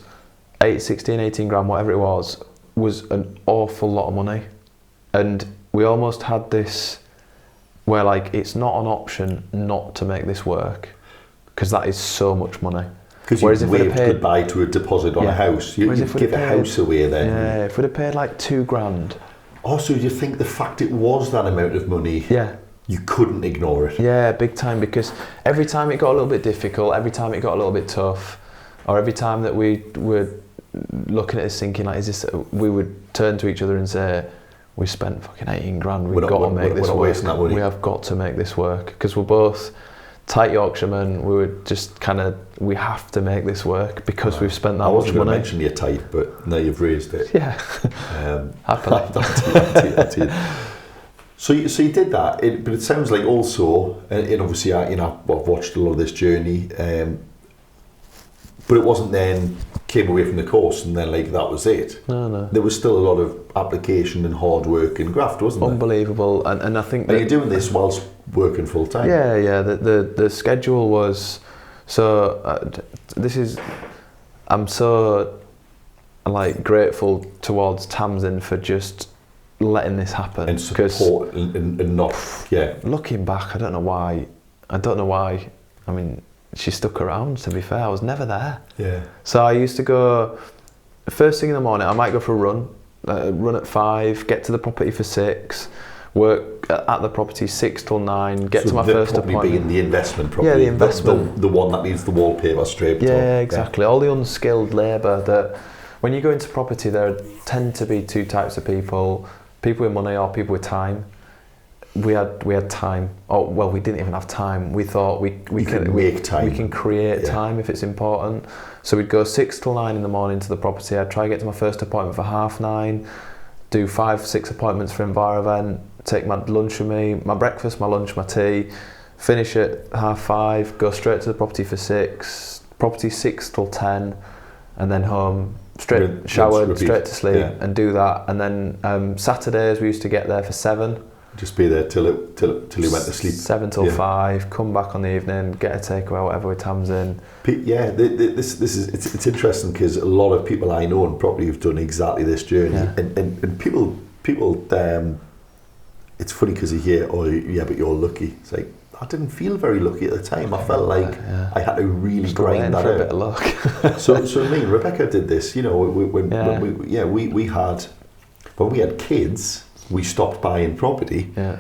Speaker 2: 18 grand, whatever it was an awful lot of money. And we almost had this where it's not an option not to make this work, because that is so much money.
Speaker 1: Because you waved goodbye to a deposit on a house. You give a house away then.
Speaker 2: Yeah, if we'd have paid like $2,000.
Speaker 1: Also, do you think the fact it was that amount of money, you couldn't ignore it?
Speaker 2: Yeah, big time, because every time it got a little bit difficult, every time it got a little bit tough, or every time that we were looking at this thinking, like, is this, we would turn to each other and say, we spent fucking 18 grand, we've got to make this work. We have got to make this work, because we're both tight Yorkshiremen. We were just kind of, we have to make this work because we've spent that much money. I wasn't going to
Speaker 1: mention you're tight, but now you've raised it.
Speaker 2: Yeah, happily.
Speaker 1: So you did that, but it sounds like also, and obviously I've watched a lot of this journey, but it wasn't then came away from the course and then like that was it.
Speaker 2: No.
Speaker 1: There was still a lot of application and hard work and graft, wasn't there?
Speaker 2: Unbelievable, and I think.
Speaker 1: And you're doing this whilst working full time.
Speaker 2: Yeah. The schedule was so. I'm so like grateful towards Tamsin for just letting this happen
Speaker 1: and support and not
Speaker 2: Looking back, I don't know why. I mean, she stuck around, to be fair. I was never there.
Speaker 1: Yeah.
Speaker 2: So I used to go first thing in the morning. I might go for a run at 5, get to the property for 6, work at the property 6 till 9, get to my first appointment.
Speaker 1: Being the investment property.
Speaker 2: Yeah, the investment.
Speaker 1: The one that needs the wallpaper straight.
Speaker 2: Yeah, exactly. All the unskilled labour that when you go into property, there tend to be two types of people with money or people with time. We had time. Oh well, we didn't even have time. We thought we can
Speaker 1: make time.
Speaker 2: We can create time if it's important. So we'd go 6 till 9 in the morning to the property. I'd try to get to my first appointment for 9:30. Do 5-6 appointments for Envirovent. Take my lunch with me, my breakfast, my lunch, my tea. Finish at 5:30. Go straight to the property for 6. Property 6 till 10, and then home. Straight showered, straight to sleep, and do that. And then Saturdays we used to get there for 7.
Speaker 1: Just be there till you went to sleep.
Speaker 2: 7 till 5. Come back on the evening, get a takeaway, whatever with Tamsin.
Speaker 1: Yeah, this is it's interesting because a lot of people I know and probably have done exactly this journey, and people. It's funny because you hear, but you're lucky. It's like I didn't feel very lucky at the time. I felt like I had to really grind that out.
Speaker 2: A bit of luck.
Speaker 1: so me and Rebecca did this. You know, when we had kids. We stopped buying property, and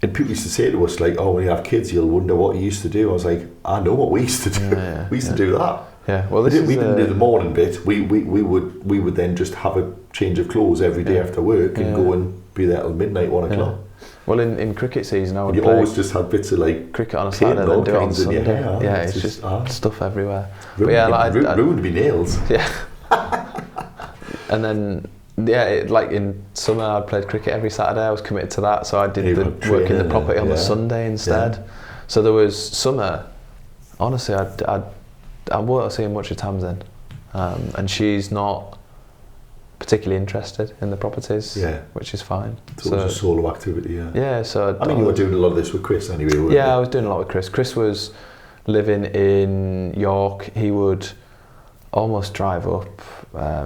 Speaker 1: people used to say to us like, "Oh, when you have kids, you'll wonder what you used to do." I was like, "I know what we used to do. We used to do that."
Speaker 2: Yeah, well, we
Speaker 1: didn't do the morning bit. We would then just have a change of clothes every day after work and go and be there till midnight, 1 o'clock.
Speaker 2: Well, in cricket season, I would
Speaker 1: you
Speaker 2: play
Speaker 1: always just had bits of like
Speaker 2: cricket on a Saturday and do it on Sunday. It's just stuff everywhere.
Speaker 1: Ruined me nails.
Speaker 2: Yeah, and then. Yeah, like in summer I played cricket every Saturday. I was committed to that, so I did the work in the property on the Sunday instead. Yeah. So there was summer. Honestly, I wasn't seeing much of Tamsin, and she's not particularly interested in the properties. Which is fine.
Speaker 1: So it was a solo activity.
Speaker 2: Yeah. So
Speaker 1: I mean, you were doing a lot of this with Chris anyway. Weren't you?
Speaker 2: I was doing a lot with Chris. Chris was living in York. He would almost drive up.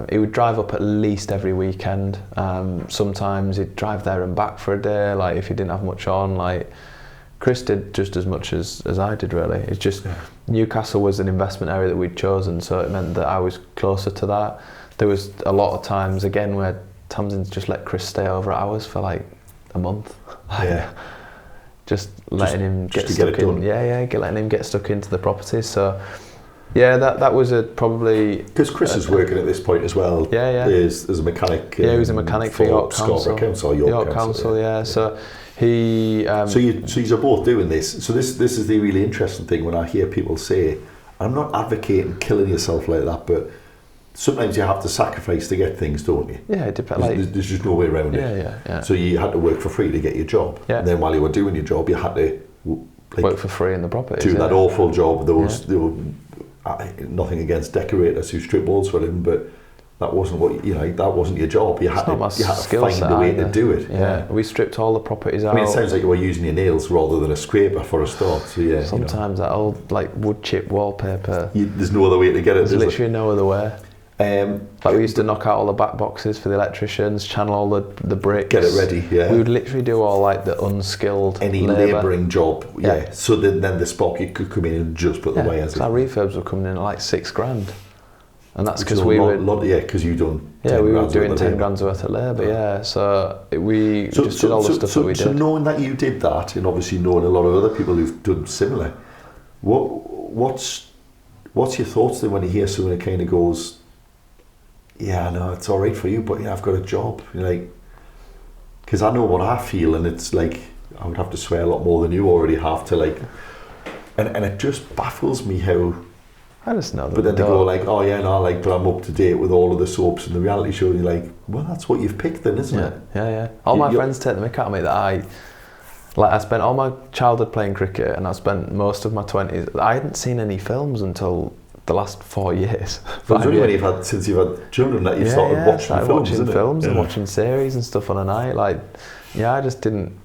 Speaker 2: He would drive up at least every weekend. Sometimes he'd drive there and back for a day, like if he didn't have much on. Like Chris did just as much as I did, really. It's just Newcastle was an investment area that we'd chosen, so it meant that I was closer to that. There was a lot of times again where Tamsin's just let Chris stay over at ours for like a month. Just letting him get stuck in. Letting him get stuck into the properties. So. Yeah, that was probably...
Speaker 1: Because Chris is working at this point as well. As a mechanic.
Speaker 2: He was a mechanic for York Council.
Speaker 1: York
Speaker 2: Council. So he...
Speaker 1: So you're both doing this. So this is the really interesting thing when I hear people say, I'm not advocating killing yourself like that, but sometimes you have to sacrifice to get things, don't you?
Speaker 2: Yeah, it depends.
Speaker 1: There's just no way around it.
Speaker 2: Yeah.
Speaker 1: So you had to work for free to get your job. Yeah. And then while you were doing your job, you had to...
Speaker 2: work for free in the property.
Speaker 1: Do that awful job. There were nothing against decorators who strip walls for him, but that wasn't that wasn't your job. You had to find a way to do it.
Speaker 2: Yeah, we stripped all the properties out.
Speaker 1: I mean, it sounds like you were using your nails rather than a scraper for a start. So
Speaker 2: sometimes that old like wood chip wallpaper.
Speaker 1: There's no other way to get it.
Speaker 2: There's literally no other way. Like we used to knock out all the back boxes for the electricians, channel all the bricks,
Speaker 1: get it ready. Yeah,
Speaker 2: we would literally do all like the unskilled
Speaker 1: any labouring job. Yeah. So then the sparky could come in and just put the wires in.
Speaker 2: Our refurbs were coming in at like $6,000, and that's because
Speaker 1: because you done.
Speaker 2: Yeah, we were doing 10 grand's worth of labour. Yeah, so we just did all the stuff that we did.
Speaker 1: So knowing that you did that, and obviously knowing a lot of other people who've done similar, what's your thoughts then when you hear someone who kind of goes, yeah, no, it's all right for you, but yeah, I've got a job. You're like, because I know what I feel, and it's like I would have to swear a lot more than you already have to, like, and it just baffles me how.
Speaker 2: I just know that.
Speaker 1: But then they go like, oh yeah, no, like, but I'm up to date with all of the soaps and the reality show. And you're like, well, that's what you've picked then, isn't it?
Speaker 2: Yeah. All my friends take the mick out of me that I spent all my childhood playing cricket, and I spent most of my 20s. I hadn't seen any films until the last 4 years.
Speaker 1: But it's only when since you've had children that you've started watching films
Speaker 2: and watching series and stuff on a night. Like, I just didn't.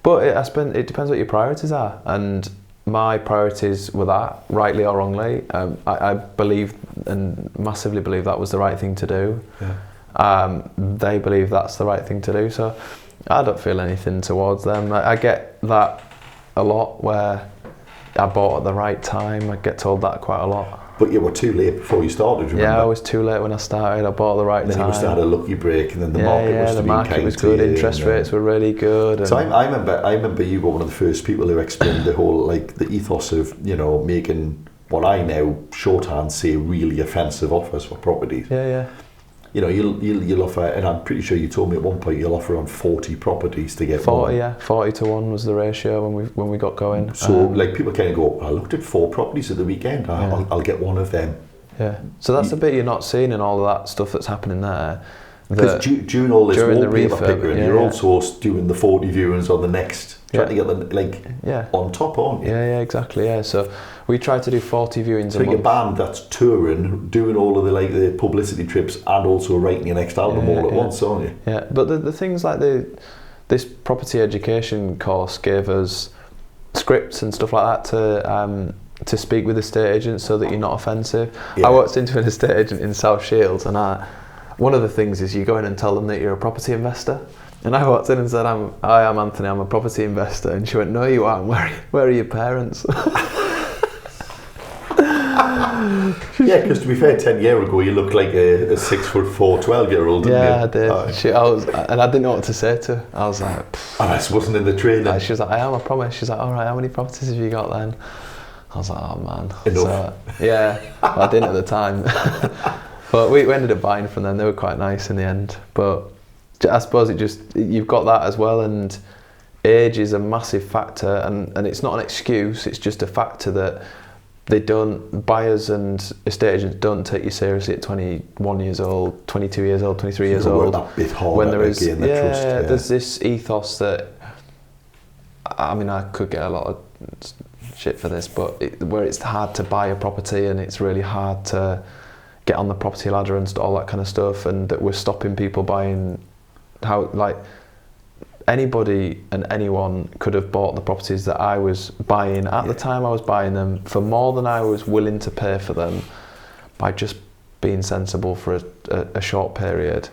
Speaker 2: But it depends what your priorities are, and my priorities were that, rightly or wrongly. I believe and massively believe that was the right thing to do. Yeah. They believe that's the right thing to do. So I don't feel anything towards them. I get that a lot, where I bought at the right time. I get told that quite a lot.
Speaker 1: But you were too late before you started, remember?
Speaker 2: Yeah, I was too late when I started. I bought at the right time.
Speaker 1: Then you must have had a lucky break, and then the market was
Speaker 2: good. Interest rates were really good.
Speaker 1: So I remember you were one of the first people who explained the whole, like, the ethos of, making what I now shorthand say really offensive offers for properties.
Speaker 2: Yeah.
Speaker 1: You'll offer, and I'm pretty sure you told me at one point you'll offer on 40 properties to get
Speaker 2: 40. Yeah, 40 to 1 was the ratio when we got going.
Speaker 1: So like, people kind of go, I looked at 4 properties at the weekend. I'll get one of them.
Speaker 2: Yeah. So that's the bit you're not seeing in all of that stuff that's happening there.
Speaker 1: Because during all this wallpaper pickering, you're also doing the 40 viewings on the next, trying to get them on top, aren't you?
Speaker 2: Yeah, exactly. Yeah. So we try to do 40 viewings a month.
Speaker 1: So a band that's touring, doing all of the publicity trips, and also writing your next album all at once, aren't you?
Speaker 2: Yeah. But the things like this property education course gave us scripts and stuff like that to speak with estate agents so that you're not offensive. Yeah. I walked into an estate agent in South Shields, and one of the things is you go in and tell them that you're a property investor. And I walked in and said, "Hi, I'm Anthony, I'm a property investor." And she went, "No, you aren't. Where are your parents?"
Speaker 1: Yeah, because to be fair, 10 years ago, you looked like a 6'4", 12-year-old, didn't you?
Speaker 2: Yeah, I did. And I didn't know what to say to her. I was like...
Speaker 1: And this wasn't in the training.
Speaker 2: She was like, "I am, I promise." She's like, "All right, how many properties have you got then?" I was like, "Oh, man."
Speaker 1: Enough.
Speaker 2: So, I didn't at the time. But we ended up buying from them. They were quite nice in the end. But I suppose you've got that as well, and age is a massive factor, and it's not an excuse, it's just a factor that buyers and estate agents don't take you seriously at 21 years old, 22 years old, 23 years old.
Speaker 1: That bit harder when there is trust,
Speaker 2: there's this ethos that, I mean, I could get a lot of shit for this, but where it's hard to buy a property and it's really hard to get on the property ladder and all that kind of stuff, and that we're stopping people buying. How, like, anybody and anyone could have bought the properties that I was buying at the time I was buying them for more than I was willing to pay for them, by just being sensible for a short period.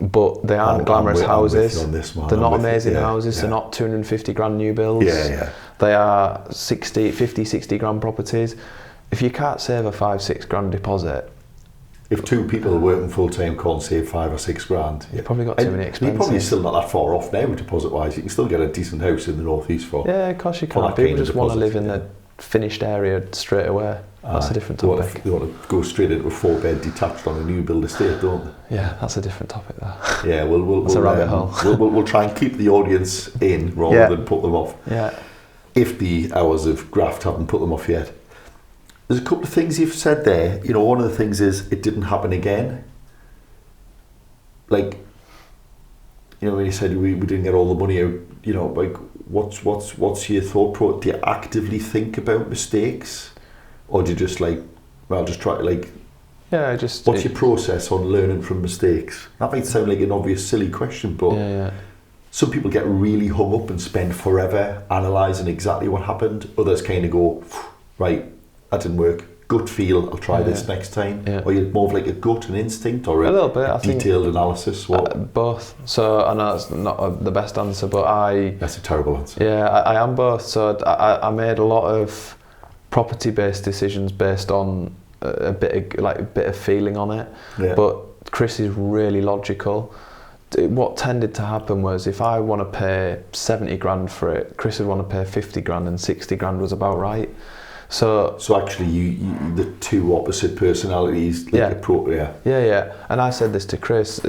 Speaker 2: But they aren't glamorous houses. They're not amazing houses. They're not 250 grand new builds. They are 50, 60 grand properties. If you can't save a 5-6 grand deposit,
Speaker 1: if 2 people working full-time can't save 5 or 6 grand,
Speaker 2: you've probably got too many expenses.
Speaker 1: You're probably still not that far off now, deposit-wise. You can still get a decent house in the northeast for.
Speaker 2: Yeah, of course you can. People just want to live in the finished area straight away. That's a different topic.
Speaker 1: They want to go straight into a 4-bed detached on a new build estate, don't they?
Speaker 2: Yeah, that's a different topic though.
Speaker 1: Yeah,
Speaker 2: that's a rabbit hole.
Speaker 1: We'll try and keep the audience in rather than put them off.
Speaker 2: Yeah.
Speaker 1: If the hours of graft haven't put them off yet. There's a couple of things you've said there. One of the things is it didn't happen again. Like, when you said we didn't get all the money out, like, what's your thought process? Do you actively think about mistakes, or do you just just try to what's your process on learning from mistakes? That might sound like an obvious silly question, but some people get really hung up and spend forever analysing exactly what happened. Others kind of go, right, that didn't work, gut feel, I'll try this next time?
Speaker 2: Yeah.
Speaker 1: Or you're more of like a gut and instinct, or
Speaker 2: a little bit, I think,
Speaker 1: detailed analysis? What?
Speaker 2: both. So I know that's not the best answer, but
Speaker 1: That's a terrible answer.
Speaker 2: Yeah, I am both. So I made a lot of property-based decisions based on a bit of feeling on it.
Speaker 1: Yeah.
Speaker 2: But Chris is really logical. What tended to happen was if I want to pay 70 grand for it, Chris would want to pay 50 grand, and 60 grand was about right. So
Speaker 1: actually, you the two opposite personalities.
Speaker 2: Yeah. And I said this to Chris.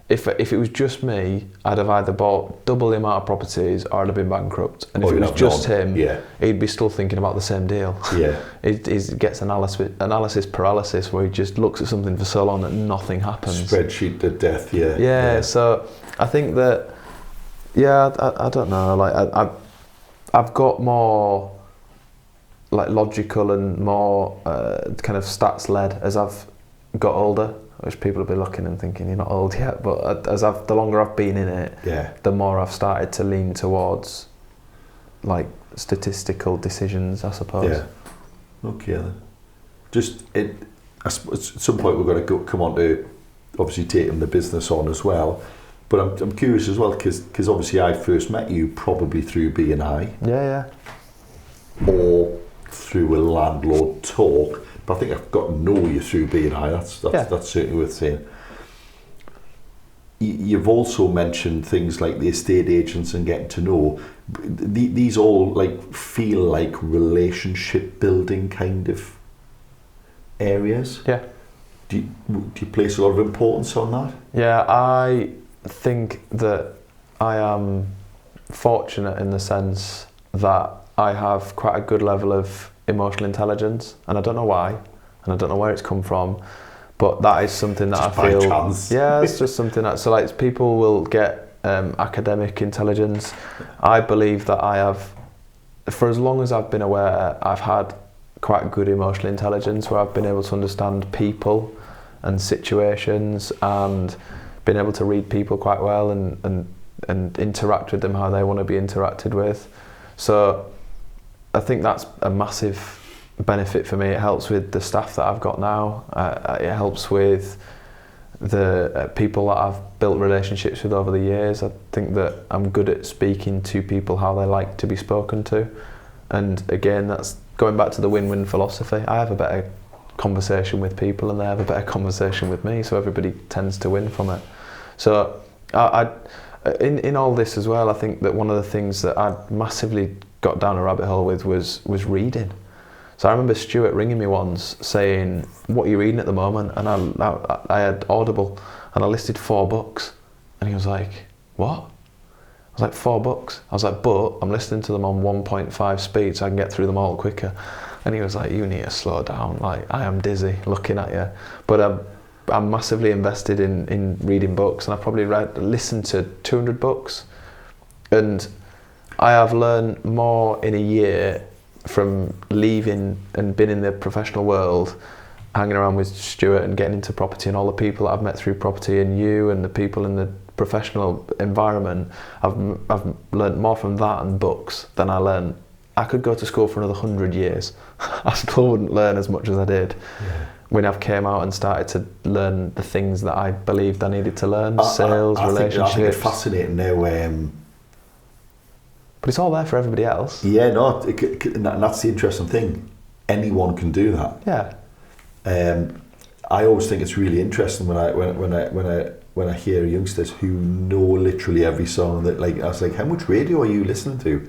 Speaker 2: If it was just me, I'd have either bought double the amount of properties or I'd have been bankrupt. And if it was just him, he'd be still thinking about the same deal.
Speaker 1: Yeah.
Speaker 2: He gets analysis paralysis, where he just looks at something for so long that nothing happens.
Speaker 1: Spreadsheet to death,
Speaker 2: Yeah, so I think that, I don't know, like I've got more like logical and more kind of stats led as I've got older, which people will be looking and thinking you're not old yet, but the longer I've been in it, the more I've started to lean towards like statistical decisions, I suppose.
Speaker 1: Yeah. Okay then. I suppose at some point we're going to come on to obviously taking the business on as well, but I'm curious as well because obviously I first met you probably through B&I.
Speaker 2: Yeah.
Speaker 1: Or through a landlord talk. But I think I've got to know you through B&I. That's certainly worth saying. You've also mentioned things like the estate agents and getting to know. These all like feel like relationship building kind of areas.
Speaker 2: Yeah.
Speaker 1: Do you place a lot of importance on that?
Speaker 2: Yeah, I think that I am fortunate in the sense that I have quite a good level of emotional intelligence, and I don't know why, and I don't know where it's come from, but that is something that
Speaker 1: just
Speaker 2: I feel.
Speaker 1: By chance.
Speaker 2: Yeah, it's just something that. So like people will get academic intelligence. I believe that I have, for as long as I've been aware, I've had quite good emotional intelligence where I've been able to understand people and situations and been able to read people quite well and interact with them how they want to be interacted with. So I think that's a massive benefit for me. It helps with the staff that I've got now. It helps with the people that I've built relationships with over the years. I think that I'm good at speaking to people how they like to be spoken to. And again, that's going back to the win-win philosophy. I have a better conversation with people and they have a better conversation with me, so everybody tends to win from it. So in all this as well, I think that one of the things that I massively got down a rabbit hole with was reading. So I remember Stuart ringing me once saying, "What are you reading at the moment?" And I had Audible and I listed 4 books, and he was like, "What?" I was like, 4 books. I was like, "But I'm listening to them on 1.5 speed so I can get through them all quicker." And he was like, "You need to slow down. Like, I am dizzy looking at you." But I'm massively invested in reading books, and I've probably listened to 200 books, and I have learned more in a year from leaving and being in the professional world, hanging around with Stuart and getting into property and all the people that I've met through property and you and the people in the professional environment. I've learned more from that and books than I learned. I could go to school for another 100 years. I still wouldn't learn as much as I did when I came out and started to learn the things that I believed I needed to learn, sales, relationships.
Speaker 1: I think it's fascinating now.
Speaker 2: But it's all there for everybody else.
Speaker 1: Yeah, no, and that's the interesting thing. Anyone can do that.
Speaker 2: Yeah.
Speaker 1: I always think it's really interesting when I hear youngsters who know literally every song that, like, I was like, how much radio are you listening to,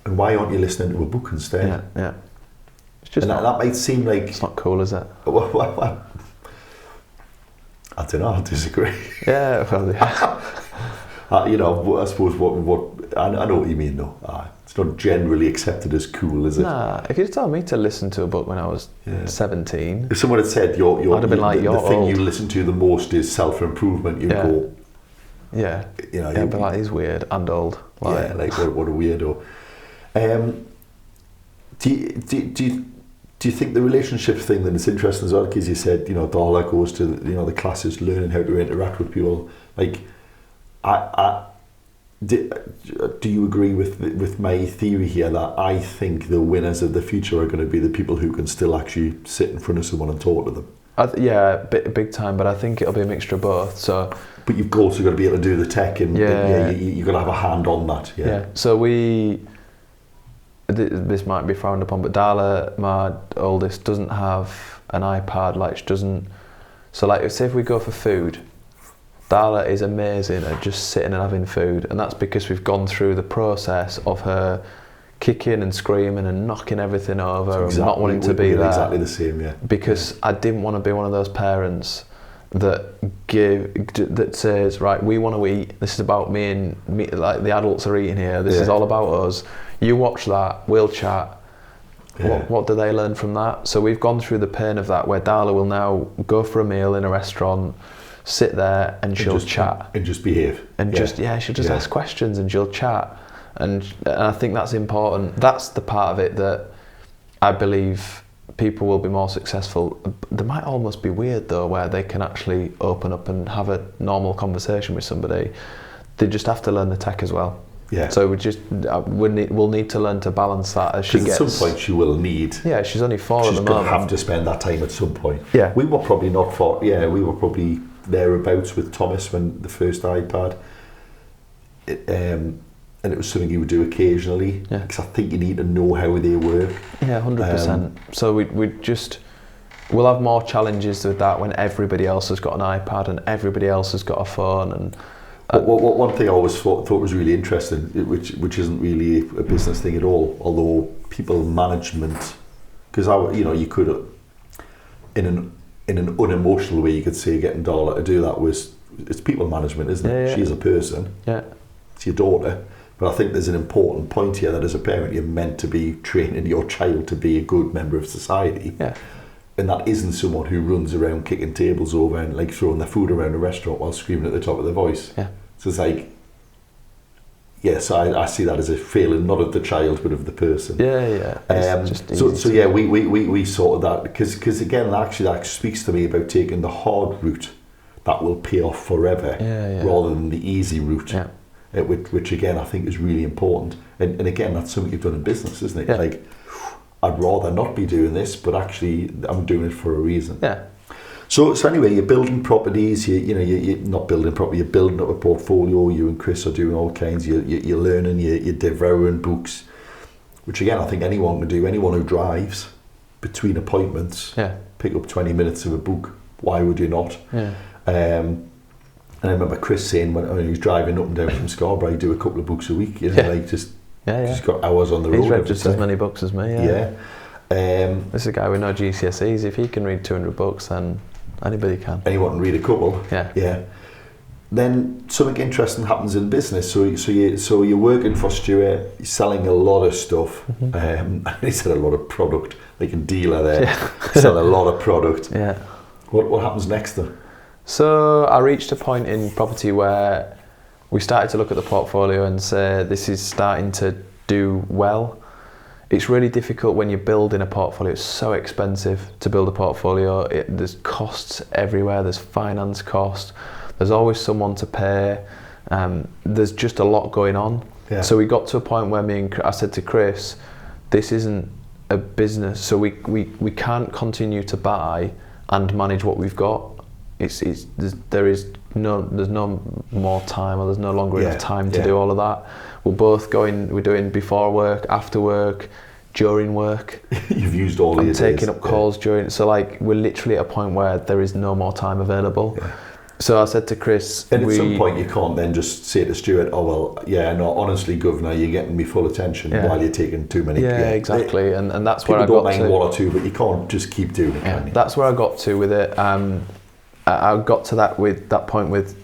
Speaker 1: and why aren't you listening to a book instead?
Speaker 2: Yeah. It's just
Speaker 1: that might seem like
Speaker 2: it's not cool, is it?
Speaker 1: Well, I don't know. I disagree.
Speaker 2: Yeah. Well, yeah.
Speaker 1: I suppose what I know what you mean though. It's not generally accepted as cool, is it?
Speaker 2: Nah, if you'd told me to listen to a book when I was 17,
Speaker 1: if someone had said
Speaker 2: I'd have been like,
Speaker 1: the thing
Speaker 2: old.
Speaker 1: You listen to the most is self-improvement, you'd go,
Speaker 2: yeah,
Speaker 1: you'd
Speaker 2: be like, he's weird and old.
Speaker 1: Like, what a weirdo. Do you think the relationship thing then is interesting as well? Because you said, all that goes to the classes, learning how to interact with people. Like, Do you agree with my theory here that I think the winners of the future are going to be the people who can still actually sit in front of someone and talk to them?
Speaker 2: Big time, but I think it'll be a mixture of both. So,
Speaker 1: but you've also got to be able to do the tech, and you've got to have a hand on that. Yeah.
Speaker 2: So this might be frowned upon, but Darla, my oldest, doesn't have an iPad. Like, she doesn't. So, like, say if we go for food, Darla is amazing at just sitting and having food, and that's because we've gone through the process of her kicking and screaming and knocking everything over and not wanting to be there.
Speaker 1: Exactly the same, yeah.
Speaker 2: Because I didn't want to be one of those parents that says, right, we want to eat. This is about me and me. Like, the adults are eating here. This is all about us. You watch that. We'll chat. Yeah. What do they learn from that? So we've gone through the pain of that, where Darla will now go for a meal in a restaurant, sit there, and she'll chat
Speaker 1: and just behave,
Speaker 2: and she'll just ask questions and she'll chat. And I think that's important. That's the part of it that I believe people will be more successful. They might almost be weird though, where they can actually open up and have a normal conversation with somebody. They just have to learn the tech as well. Yeah. So we'll need to learn to balance that as she gets.
Speaker 1: At some point she will need.
Speaker 2: Yeah, she's only 4 at the moment.
Speaker 1: She's going to have to spend that time at some point.
Speaker 2: Yeah.
Speaker 1: We were probably not far. Yeah, we were probably thereabouts with Thomas when the first iPad. And it was something you would do occasionally, because I think you need to know how they work. Yeah,
Speaker 2: 100%. So we'll have more challenges with that when everybody else has got an iPad and everybody else has got a phone. And
Speaker 1: one thing I always thought was really interesting, which isn't really a business thing at all, although people management, because you could, in an unemotional way, you could say getting Darla to do that it's people management, isn't it? Yeah. She is a person.
Speaker 2: Yeah.
Speaker 1: It's your daughter. But I think there's an important point here that as a parent you're meant to be training your child to be a good member of society.
Speaker 2: Yeah.
Speaker 1: And that isn't someone who runs around kicking tables over and like throwing their food around a restaurant while screaming at the top of their voice.
Speaker 2: Yeah.
Speaker 1: So it's like, yes, I see that as a failing not of the child but of the person.
Speaker 2: Yeah.
Speaker 1: We sorted that because again actually that speaks to me about taking the hard route that will pay off forever rather than the easy route.
Speaker 2: Yeah.
Speaker 1: Which again I think is really important, and again that's something you've done in business, isn't it?
Speaker 2: Yeah.
Speaker 1: Like, I'd rather not be doing this, but actually I'm doing it for a reason.
Speaker 2: Yeah.
Speaker 1: So anyway, you're building properties. You're not building property. You're building up a portfolio. You and Chris are doing all kinds. You're learning. You're devouring books, which again I think anyone can do. Anyone who drives between appointments, pick up 20 minutes of a book. Why would you not?
Speaker 2: Yeah.
Speaker 1: And I remember Chris saying when he was driving up and down from Scarborough, he'd do a couple of books a week, just got hours on the road.
Speaker 2: He's read just as many books as me.
Speaker 1: Yeah.
Speaker 2: This is a guy with no GCSEs. If he can read 200 books, then anybody can.
Speaker 1: Anyone can read a couple.
Speaker 2: Yeah.
Speaker 1: Then something interesting happens in business. So you're working for Stuart, you're selling a lot of stuff. Mm-hmm. He said a lot of product, like a dealer there. Sell a lot of product.
Speaker 2: Yeah.
Speaker 1: What happens next then?
Speaker 2: So I reached a point in property where we started to look at the portfolio and say this is starting to do well. It's really difficult when you're building a portfolio. It's so expensive to build a portfolio. There's costs everywhere. There's finance costs. There's always someone to pay. There's just a lot going on.
Speaker 1: Yeah.
Speaker 2: So we got to a point where I said to Chris, this isn't a business. So we can't continue to buy and manage what we've got. There's no more time, or there's no longer enough time to do all of that. We're doing before work, after work, during work.
Speaker 1: You've used all your days.
Speaker 2: I'm taking up calls during, so like we're literally at a point where there is no more time available. Yeah. So I said to Chris,
Speaker 1: and at some point you can't then just say to Stuart, honestly, Governor, you're getting me full attention while you're taking too many.
Speaker 2: Yeah, exactly, and that's where I got to.
Speaker 1: People don't mind one or two, but you can't just keep doing it. Can you?
Speaker 2: That's where I got to with it. I got to that point with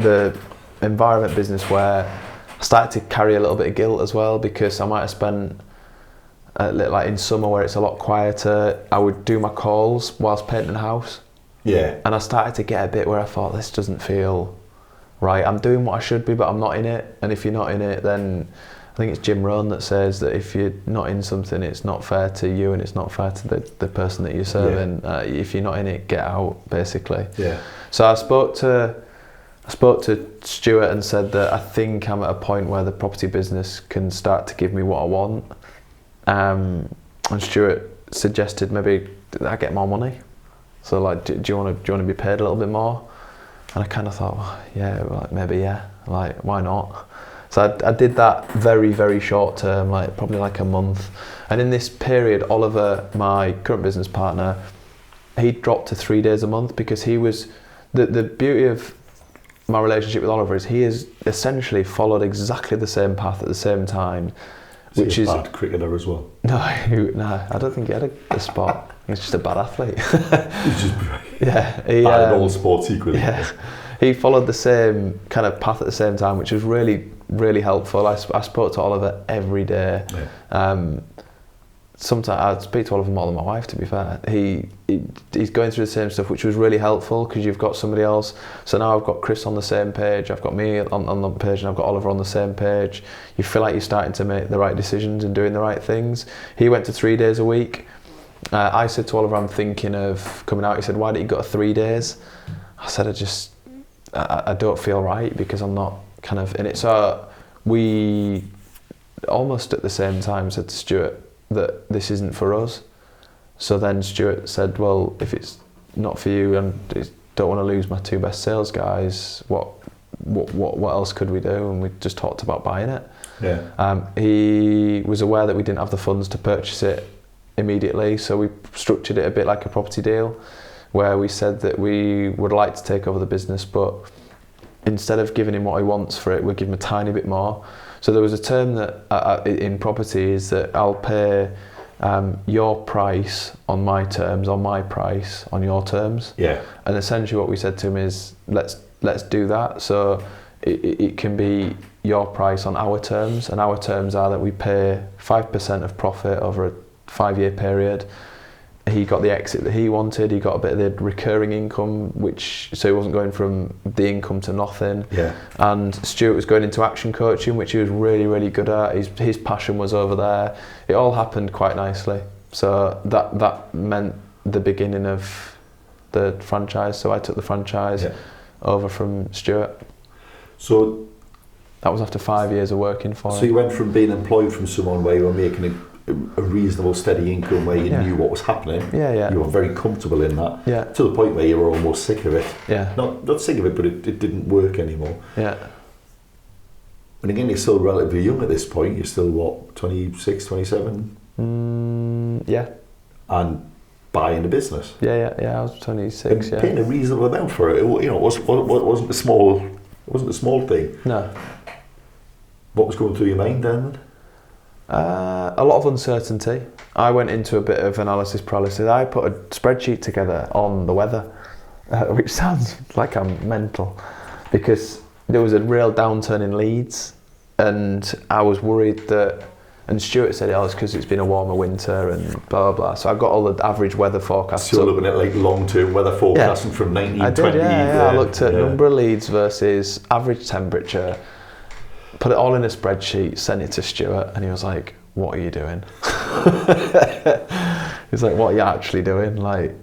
Speaker 2: the environment business where I started to carry a little bit of guilt as well, because I might have spent like in summer where it's a lot quieter, I would do my calls whilst painting the house.
Speaker 1: Yeah.
Speaker 2: And I started to get a bit where I thought, this doesn't feel right. I'm doing what I should be, but I'm not in it. And if you're not in it, then I think it's Jim Rohn that says that if you're not in something, it's not fair to you and it's not fair to the person that you're serving. If you're not in it, get out, basically.
Speaker 1: Yeah.
Speaker 2: So I spoke to I spoke to Stuart and said that I think I'm at a point where the property business can start to give me what I want. And Stuart suggested maybe I get more money. So like, do you want to be paid a little bit more? And I kind of thought, well, yeah, like maybe yeah, like why not? So I did that very, very short term, like probably like a month. And in this period, Oliver, my current business partner, he dropped to 3 days a month because he was, the beauty of my relationship with Oliver is he has essentially followed exactly the same path at the same time.
Speaker 1: So which is a bad cricketer as well?
Speaker 2: No, I don't think he had a spot. He's just a bad athlete.
Speaker 1: He's just
Speaker 2: yeah,
Speaker 1: bad at all sports equally.
Speaker 2: Yeah, he followed the same kind of path at the same time, which was really, really helpful. I spoke to Oliver every day. Yeah. Sometimes I speak to Oliver more than my wife, to be fair. He's going through the same stuff, which was really helpful because you've got somebody else. So now I've got Chris on the same page, I've got me on the page, and I've got Oliver on the same page. You feel like you're starting to make the right decisions and doing the right things. He went to 3 days a week. I said to Oliver, I'm thinking of coming out. He said, why don't you go to 3 days? I said, I don't feel right because I'm not kind of in it. So we almost at the same time said to Stuart that this isn't for us. So then Stuart said, well, if it's not for you and I don't want to lose my 2 best sales guys, what else could we do? And we just talked about buying it. Yeah. He was aware that we didn't have the funds to purchase it immediately, so we structured it a bit like a property deal where we said that we would like to take over the business, but instead of giving him what he wants for it, we'll give him a tiny bit more. So there was a term that in property is that I'll pay your price on my terms, on my price on your terms. Yeah. And essentially what we said to him is let's do that. So it can be your price on our terms, and our terms are that we pay 5% of profit over a 5-year period. He got the exit that he wanted. He got a bit of the recurring income, so he wasn't going from the income to nothing. Yeah. And Stuart was going into action coaching, which he was really, really good at. His passion was over there. It all happened quite nicely. So that meant the beginning of the franchise. So I took the franchise over from Stuart.
Speaker 1: So
Speaker 2: that was after 5 years of working for him.
Speaker 1: So you went from being employed from someone where you were making a reasonable steady income where you knew what was happening. You were very comfortable in that. To the point where you were almost sick of it. Not sick of it, but it didn't work anymore. And again, you're still relatively young at this point. You're still what, 26, 27? And buying the business.
Speaker 2: I was 26.
Speaker 1: And paying a reasonable amount for it. You know, it wasn't a small thing. No. What was going through your mind then?
Speaker 2: A lot of uncertainty. I went into a bit of analysis paralysis. I put a spreadsheet together on the weather, which sounds like I'm mental, because there was a real downturn in leads, and I was worried that. And Stuart said, it's because it's been a warmer winter and blah, blah, blah. So I got all the average weather forecasts.
Speaker 1: So you're looking at like long-term weather forecasting from 1920.
Speaker 2: I looked at number of leads versus average temperature, put it all in a spreadsheet, sent it to Stuart, and he was like, what are you doing? He's like, what are you actually doing? Like,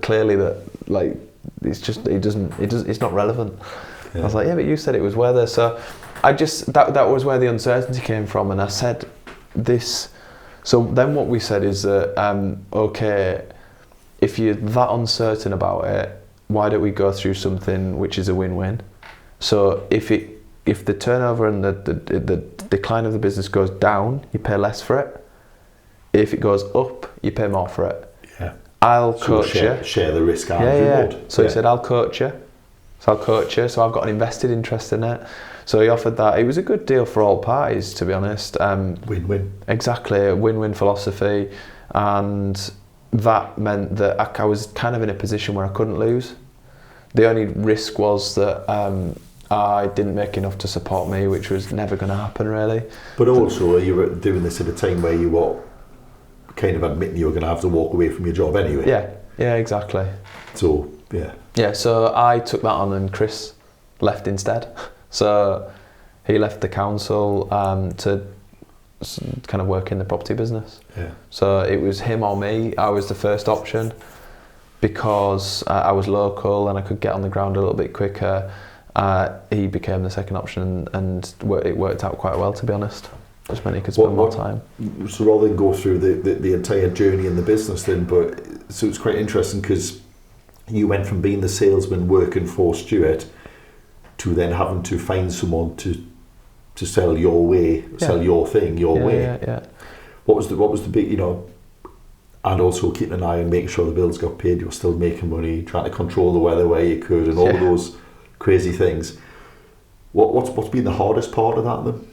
Speaker 2: clearly that, like, it's not relevant. I was like, yeah, but you said it was weather. So that was where the uncertainty came from, and I said this. So then what we said is that, okay, if you're that uncertain about it, why don't we go through something which is a win-win? So if the turnover and the decline of the business goes down, you pay less for it. If it goes up, you pay more for it. Yeah. I'll coach you.
Speaker 1: Share the risk and reward.
Speaker 2: So he said, I'll coach you. So I'll coach you. So I've got an invested interest in it. So he offered that. It was a good deal for all parties, to be honest.
Speaker 1: Win-win.
Speaker 2: Exactly, a win-win philosophy. And that meant that I was kind of in a position where I couldn't lose. The only risk was that I didn't make enough to support me, which was never going to happen, really.
Speaker 1: But also, you were doing this at a time where you were kind of admitting you were going to have to walk away from your job anyway.
Speaker 2: Yeah, exactly.
Speaker 1: So,
Speaker 2: Yeah, so I took that on and Chris left instead. So he left the council to kind of work in the property business. Yeah. So it was him or me. I was the first option because I was local and I could get on the ground a little bit quicker. he became the second option, and it worked out quite well, to be honest. Just meant he could spend more time.
Speaker 1: So rather than go through the entire journey in the business then, but so it's quite interesting because you went from being the salesman working for Stuart to then having to find someone to sell your way, sell your thing your way.
Speaker 2: Yeah.
Speaker 1: What was the big, and also keeping an eye on making sure the bills got paid, you were still making money, trying to control the weather where you could, and all those crazy things. What's been the hardest part of that then?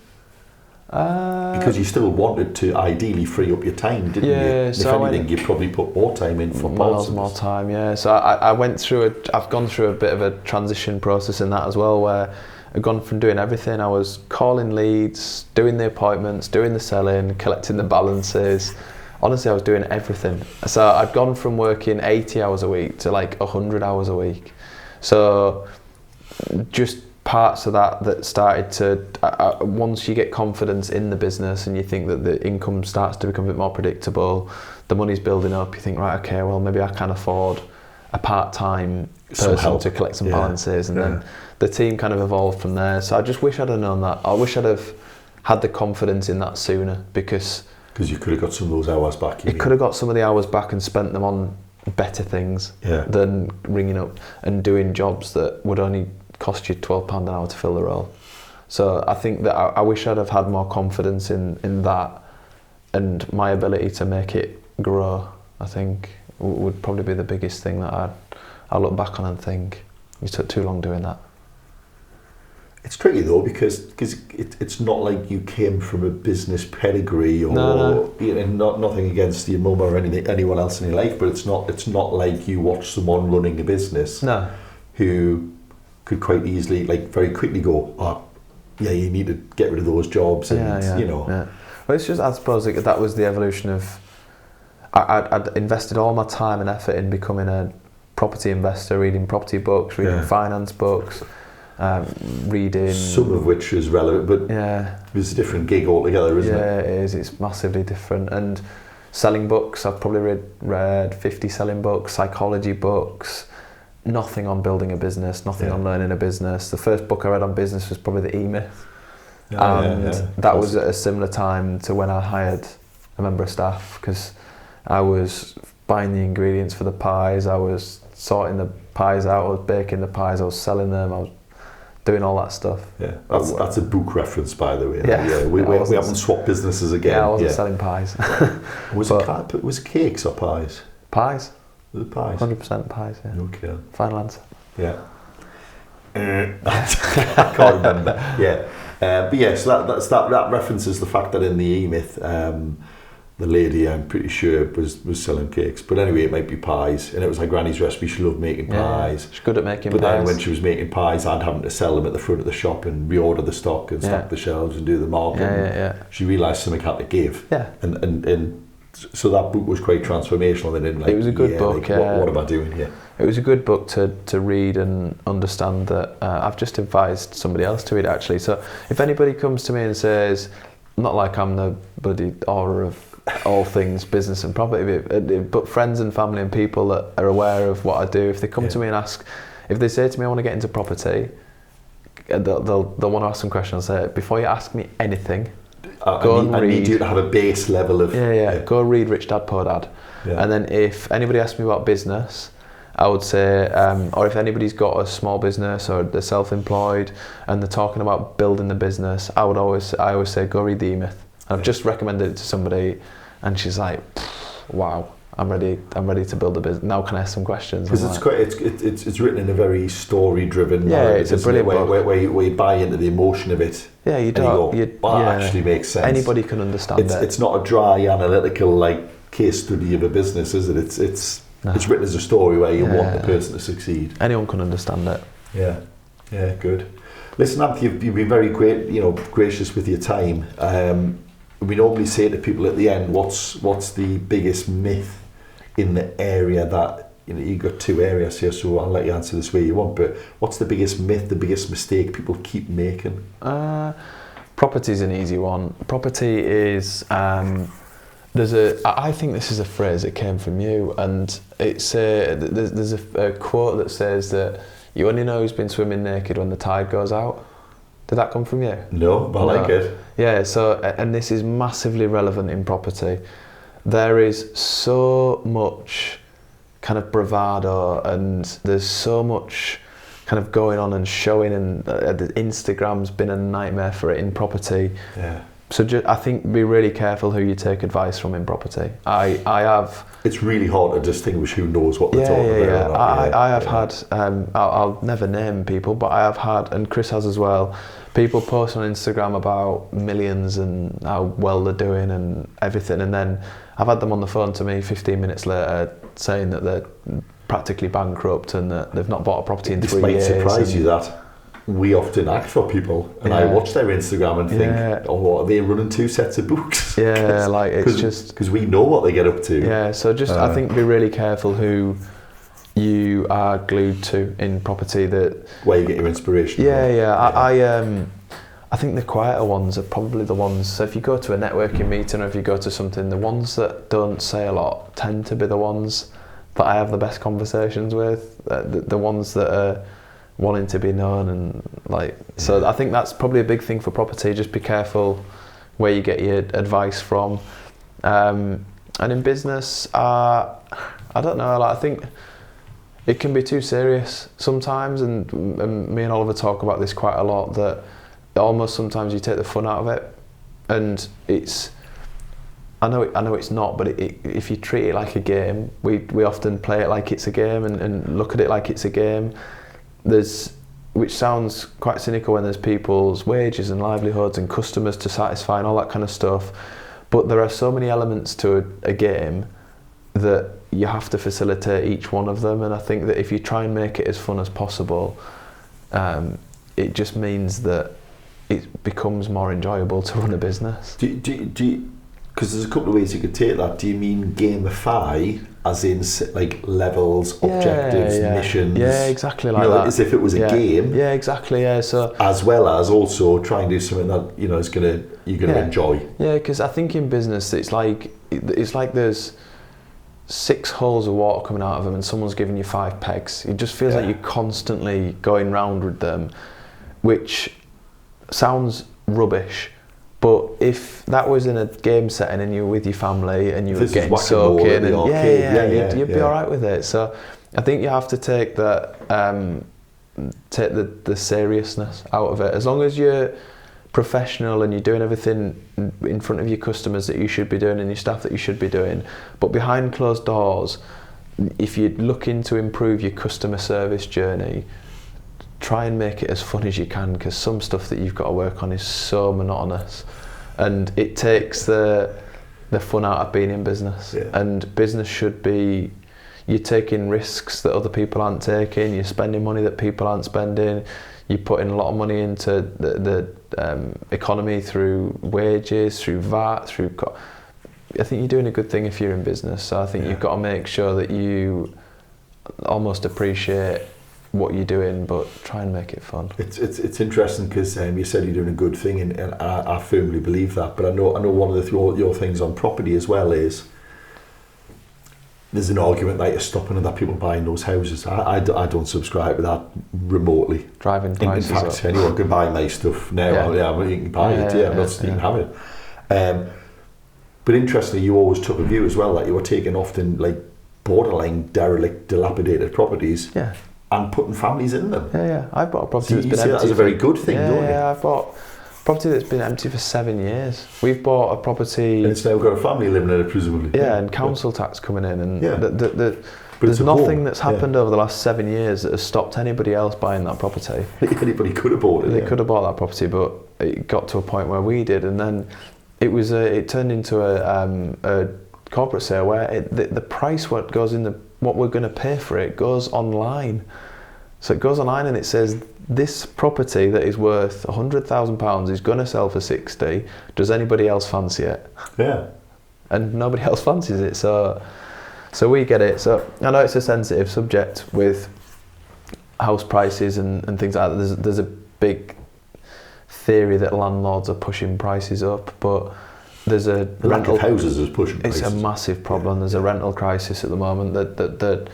Speaker 1: Because you still wanted to ideally free up your time, didn't you? If anything, you probably put more time in for
Speaker 2: more time. Yeah. So I've gone through a bit of a transition process in that as well, where I've gone from doing everything. I was calling leads, doing the appointments, doing the selling, collecting the balances. Honestly, I was doing everything. So I'd gone from working 80 hours a week to like 100 hours a week. So just parts of that started to, once you get confidence in the business and you think that the income starts to become a bit more predictable, the money's building up, you think, right, okay, well, maybe I can afford a part-time person to collect some balances, and then the team kind of evolved from there. So I just wish I'd have known that. I wish I'd have had the confidence in that sooner, because
Speaker 1: you could have got some of those hours back.
Speaker 2: You could have got some of the hours back and spent them on better things than ringing up and doing jobs that would only cost you £12 an hour to fill the role. So I think that I wish I'd have had more confidence in that, and my ability to make it grow, I think, would probably be the biggest thing that I look back on and think, you took too long doing that.
Speaker 1: It's tricky though, because it's not like you came from a business pedigree or nothing against your mum or anyone else in your life, but it's not like you watch someone running a business who could quite easily, like, very quickly go, you need to get rid of those jobs, and you know.
Speaker 2: Yeah. Well, it's just, I suppose that was the evolution of, I'd invested all my time and effort in becoming a property investor, reading property books, reading finance books, reading...
Speaker 1: Some of which is relevant, but it's a different gig altogether, isn't it?
Speaker 2: Yeah, it is. It's massively different. And selling books, I've probably read 50 selling books, psychology books, nothing on building a business, nothing on learning a business. The first book I read on business was probably The E-Myth. That was at a similar time to when I hired a member of staff, because I was buying the ingredients for the pies, I was sorting the pies out, I was baking the pies, I was selling them, I was doing all that stuff.
Speaker 1: Yeah, that's a book reference, by the way. We haven't swapped businesses again.
Speaker 2: Yeah, I wasn't selling pies.
Speaker 1: Was it cakes or pies?
Speaker 2: Pies.
Speaker 1: Was it pies?
Speaker 2: 100% pies, yeah.
Speaker 1: Okay.
Speaker 2: Final answer.
Speaker 1: Yeah. I can't remember. Yeah. But yes, that references the fact that in the E-Myth, the lady, I'm pretty sure, was selling cakes. But anyway, it might be pies. And it was like Granny's recipe. She loved making pies.
Speaker 2: She's good at making
Speaker 1: pies. But then when she was making pies, I'd having to sell them at the front of the shop and reorder the stock and stock the shelves and do the marketing. She realised something had to give. Yeah. And so that book was quite transformational. And then, like,
Speaker 2: it was a good book.
Speaker 1: Like, what am I doing here?
Speaker 2: It was a good book to read and understand that. I've just advised somebody else to read, actually. So if anybody comes to me and says, not like I'm the bloody aura of all things business and property, but friends and family and people that are aware of what I do, if they come to me and ask, if they say to me, I want to get into property, they'll want to ask some questions. I'll say, before you ask me anything, I need you to have a base level of... Go read Rich Dad Poor Dad. Yeah. And then if anybody asks me about business, I would say, or if anybody's got a small business or they're self-employed and they're talking about building the business, I always say, go read the E-Myth. I've just recommended it to somebody and she's like, wow, I'm ready to build a business. Now can I ask some questions?
Speaker 1: Because it's written in a very story-driven narrative.
Speaker 2: It's a brilliant book.
Speaker 1: Where you buy into the emotion of it.
Speaker 2: Yeah, you don't.
Speaker 1: That actually makes sense.
Speaker 2: Anybody can understand it.
Speaker 1: It's not a dry, analytical, like, case study of a business, is it? It's written as a story where you want the person to succeed.
Speaker 2: Anyone can understand it.
Speaker 1: Yeah, good. Listen, Anthony, you've been very great, gracious with your time. We normally say to people at the end, what's the biggest myth in the area that, you've got two areas here, so I'll let you answer this way you want, but what's the biggest myth, the biggest mistake people keep making?
Speaker 2: Property's an easy one. Property is, I think this is a phrase that came from you, and it's there's a quote that says that you only know who's been swimming naked when the tide goes out. Did that come from you?
Speaker 1: No, but I like it.
Speaker 2: Yeah, so, and this is massively relevant in property. There is so much kind of bravado, and there's so much kind of going on and showing, and the Instagram's been a nightmare for it in property.
Speaker 1: Yeah.
Speaker 2: So I think be really careful who you take advice from in property. I have...
Speaker 1: It's really hard to distinguish who knows what they're talking about.
Speaker 2: I have had, I'll never name people, but I have had, and Chris has as well, people post on Instagram about millions and how well they're doing and everything, and then I've had them on the phone to me 15 minutes later saying that they're practically bankrupt and that they've not bought a property in 3 years.
Speaker 1: It might surprise you that we often act for people, and I watch their Instagram and think, oh, are they running 2 sets of books?
Speaker 2: Yeah, like it's just...
Speaker 1: Because we know what they get up to.
Speaker 2: Yeah, so just I think be really careful who you are glued to in property. That
Speaker 1: where you get your inspiration.
Speaker 2: I think the quieter ones are probably the ones, so if you go to a networking meeting or if you go to something, the ones that don't say a lot tend to be the ones that I have the best conversations with, the ones that are wanting to be known, and so I think that's probably a big thing for property. Just be careful where you get your advice from. And in business, I don't know, I think it can be too serious sometimes, and me and Oliver talk about this quite a lot, that almost sometimes you take the fun out of it, and it's, I know it's not, but if you treat it like a game, we often play it like it's a game and look at it like it's a game. Which sounds quite cynical when there's people's wages and livelihoods and customers to satisfy and all that kind of stuff, but there are so many elements to a game that you have to facilitate each one of them, and I think that if you try and make it as fun as possible, it just means that it becomes more enjoyable to run a business.
Speaker 1: Because there's a couple of ways you could take that. Do you mean gamify, as in like levels, objectives, missions?
Speaker 2: Yeah, exactly like that.
Speaker 1: As if it was a game.
Speaker 2: Yeah, exactly. Yeah, so
Speaker 1: as well as also try and do something that you're gonna enjoy.
Speaker 2: Yeah, because I think in business it's like there's 6 holes of water coming out of them, and someone's giving you 5 pegs. It just feels like you're constantly going round with them, which sounds rubbish. But if that was in a game setting and you were with your family and you were getting soaking, and you'd be all right with it. So I think you have to take that, take the seriousness out of it. As long as you're professional and you're doing everything in front of your customers that you should be doing and your staff that you should be doing, but behind closed doors, if you're looking to improve your customer service journey, try and make it as fun as you can, because some stuff that you've got to work on is so monotonous, and it takes the fun out of being in business. And business should be, you're taking risks that other people aren't taking, you're spending money that people aren't spending, you're putting a lot of money into the economy through wages, through VAT, I think you're doing a good thing if you're in business. So I think you've got to make sure that you almost appreciate what you're doing, but try and make it fun.
Speaker 1: It's interesting because you said you're doing a good thing, and I firmly believe that. But I know one of your things on property as well is there's an argument that you're stopping other people buying those houses. I don't subscribe to that remotely.
Speaker 2: Driving prices
Speaker 1: in fact, anyone can buy my stuff now. You can buy it. I'm not you can have it. But interestingly, you always took a view as well that you were taking often like borderline derelict, dilapidated properties. And putting families in them. I've bought a property that's been empty. You see that as a very good thing, don't you?
Speaker 2: I've bought a property that's been empty for 7 years. We've bought a property...
Speaker 1: And it's now got a family living in it, presumably.
Speaker 2: And council tax coming in. And there's nothing that's happened over the last 7 years that has stopped anybody else buying that property.
Speaker 1: Anybody could have bought it.
Speaker 2: They could have bought that property, but it got to a point where we did, and then it turned into a corporate sale where the price what goes in what we're going to pay for it goes online. So it goes online and it says this property that is worth £100,000 is going to sell for 60. Does anybody else fancy it? And nobody else fancies it. So we get it. So I know it's a sensitive subject with house prices and things like that. There's a big theory that landlords are pushing prices up, but there's a
Speaker 1: the lack of houses is pushing prices.
Speaker 2: It's a massive problem. There's a rental crisis at the moment that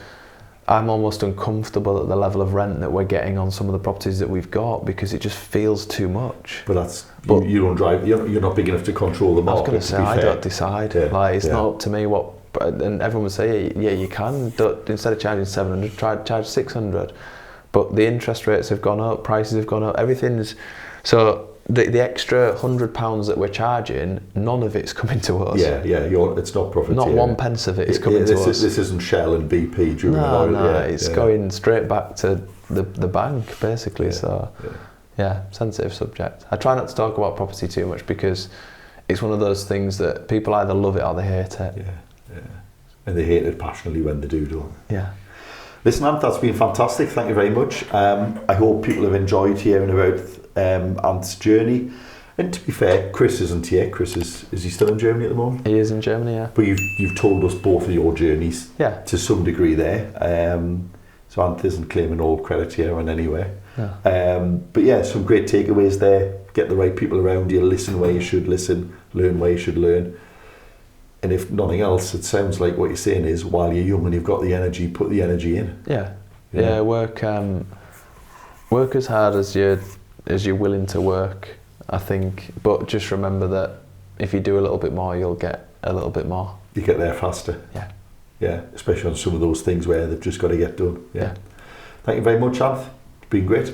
Speaker 2: I'm almost uncomfortable at the level of rent that we're getting on some of the properties that we've got, because it just feels too much.
Speaker 1: But you don't drive. You're not big enough to control the market.
Speaker 2: I was going to say, I don't decide. It's not up to me what. And everyone would say, yeah, you can. Instead of charging 700, charge 600. But the interest rates have gone up, prices have gone up, everything's. So the extra £100 that we're charging, none of it's coming to us.
Speaker 1: It's not profiteering.
Speaker 2: Not 1 pence of it is coming to us.
Speaker 1: This isn't Shell and BP drilling oil.
Speaker 2: No, it's going straight back to the bank, basically. Sensitive subject. I try not to talk about property too much, because it's one of those things that people either love it or they hate it.
Speaker 1: And they hate it passionately when they do, don't they?
Speaker 2: Yeah.
Speaker 1: Listen, Ant, that's been fantastic. Thank you very much. I hope people have enjoyed hearing about Ant's journey. And to be fair, Chris isn't here. Chris is he still in Germany at the moment?
Speaker 2: He is in Germany, yeah.
Speaker 1: But you've told us both of your journeys to some degree there. So Ant isn't claiming all credit here in any way. But yeah, some great takeaways there. Get the right people around you, listen where you should listen, learn where you should learn. And if nothing else, it sounds like what you're saying is, while you're young and you've got the energy, put the energy in.
Speaker 2: Yeah. Work as hard as you're willing to work, I think. But just remember that if you do a little bit more, you'll get a little bit more.
Speaker 1: You get there faster. Yeah, especially on some of those things where they've just got to get done. Yeah. Thank you very much, Anth. It's been great.